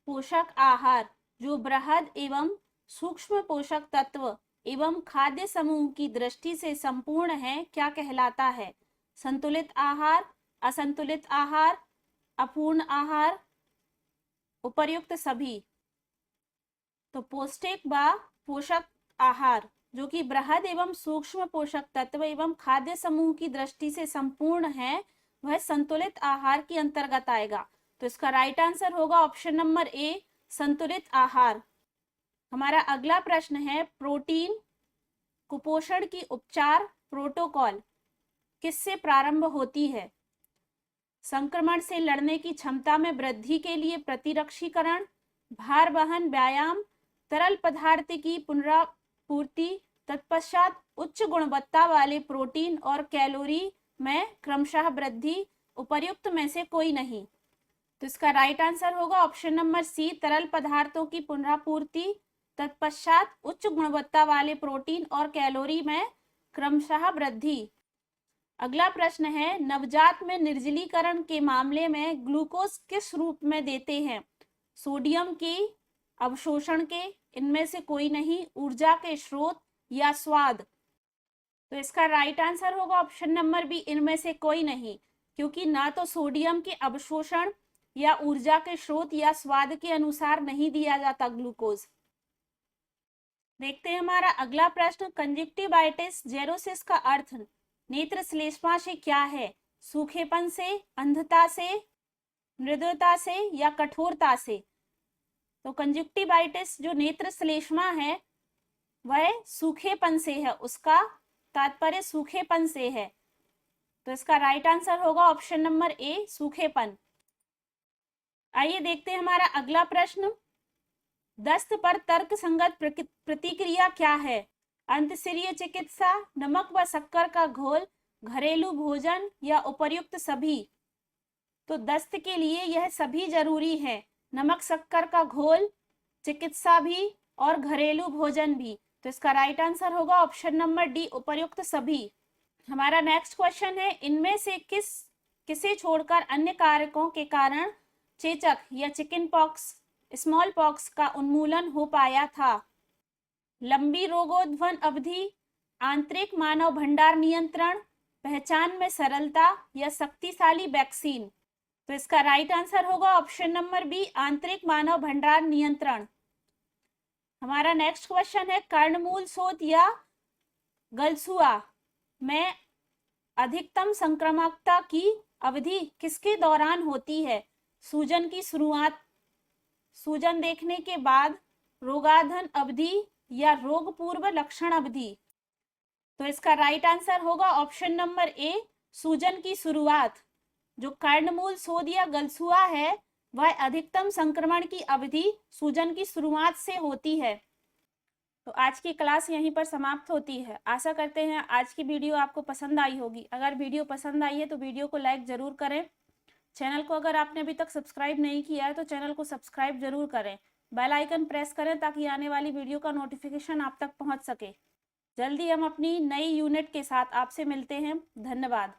पोषक आहार जो बृहद एवं सूक्ष्म पोषक तत्व एवं खाद्य समूह की दृष्टि से संपूर्ण है क्या कहलाता है? संतुलित आहार, असंतुलित आहार, अपूर्ण आहार, उपर्युक्त सभी। तो पौष्टिक व पोषक आहार जो कि बृहद एवं सूक्ष्म पोषक तत्व एवं खाद्य समूह की दृष्टि से संपूर्ण है, वह संतुलित आहार के अंतर्गत आएगा। तो इसका राइट आंसर होगा ऑप्शन नंबर ए, संतुलित आहार। हमारा अगला प्रश्न है, प्रोटीन कुपोषण की उपचार प्रोटोकॉल किससे प्रारंभ होती है? संक्रमण से लड़ने की क्षमता में वृद्धि के लिए प्रतिरक्षीकरण, भार वहन व्यायाम, तरल पदार्थ की पुनरापूर्ति, तत्पश्चात उच्च गुणवत्ता वाले प्रोटीन और कैलोरी में क्रमशः वृद्धि, उपर्युक्त में से कोई नहीं। तो इसका राइट आंसर होगा ऑप्शन नंबर सी, तरल पदार्थों की पुनरापूर्ति, तत्पश्चात उच्च गुणवत्ता वाले प्रोटीन और कैलोरी में क्रमशः वृद्धि। अगला प्रश्न है, नवजात में निर्जलीकरण के मामले में ग्लूकोज किस रूप में देते हैं? सोडियम के अवशोषण के, इनमें से कोई नहीं, ऊर्जा के स्रोत या स्वाद? तो इसका राइट आंसर होगा ऑप्शन नंबर बी, इनमें से कोई नहीं, क्योंकि ना तो सोडियम के अवशोषण या ऊर्जा के स्रोत या स्वाद के अनुसार नहीं दिया जाता ग्लूकोज। देखते हैं हमारा अगला प्रश्न, कंजक्टिवाइटिस जेरोसिस का अर्थ नेत्र श्लेष्मा से क्या है? सूखेपन से, अंधता से, मृदुता से या कठोरता से? तो कंजक्टिवाइटिस जो नेत्र श्लेष्मा है वह सूखेपन से है, उसका तात्पर्य सूखेपन से है। तो इसका राइट आंसर होगा ऑप्शन नंबर ए, सूखेपन। आइए देखते हैं हमारा अगला प्रश्न, दस्त पर तर्कसंगत प्रतिक्रिया क्या है? अंतःशिरीय चिकित्सा, नमक व शक्कर का घोल, घरेलू भोजन या उपर्युक्त सभी? तो दस्त के लिए यह सभी जरूरी है, नमक शक्कर का घोल, चिकित्सा भी और घरेलू भोजन भी। तो इसका राइट आंसर होगा ऑप्शन नंबर डी, उपर्युक्त सभी। हमारा नेक्स्ट क्वेश्चन है, इनमें से किसे छोड़कर अन्य कारकों के कारण चेचक या चिकन पॉक्स, स्मॉल पॉक्स का उन्मूलन हो पाया था? लंबी रोगोद्वहन अवधि, आंतरिक मानव भंडार नियंत्रण, पहचान में सरलता या शक्तिशाली वैक्सीन? तो इसका राइट आंसर होगा ऑप्शन नंबर बी, आंतरिक मानव भंडार नियंत्रण। हमारा नेक्स्ट क्वेश्चन है, कर्णमूल शोथ या गलसुआ में अधिकतम संक्रामकता की अवधि किसके दौरान होती है? सूजन की शुरुआत, सूजन देखने के बाद, रोगाधन अवधि या रोग पूर्व लक्षण अवधि? तो इसका राइट आंसर होगा ऑप्शन नंबर ए, सूजन की शुरुआत। जो कर्णमूल शोथ या गलसुआ है वह अधिकतम संक्रमण की अवधि सूजन की शुरुआत से होती है। तो आज की क्लास यहीं पर समाप्त होती है। आशा करते हैं आज की वीडियो आपको पसंद आई होगी। अगर वीडियो पसंद आई है तो वीडियो को लाइक जरूर करें। चैनल को अगर आपने अभी तक सब्सक्राइब नहीं किया है तो चैनल को सब्सक्राइब जरूर करें। बेल आइकन प्रेस करें ताकि आने वाली वीडियो का नोटिफिकेशन आप तक पहुंच सके। जल्दी हम अपनी नई यूनिट के साथ आपसे मिलते हैं। धन्यवाद।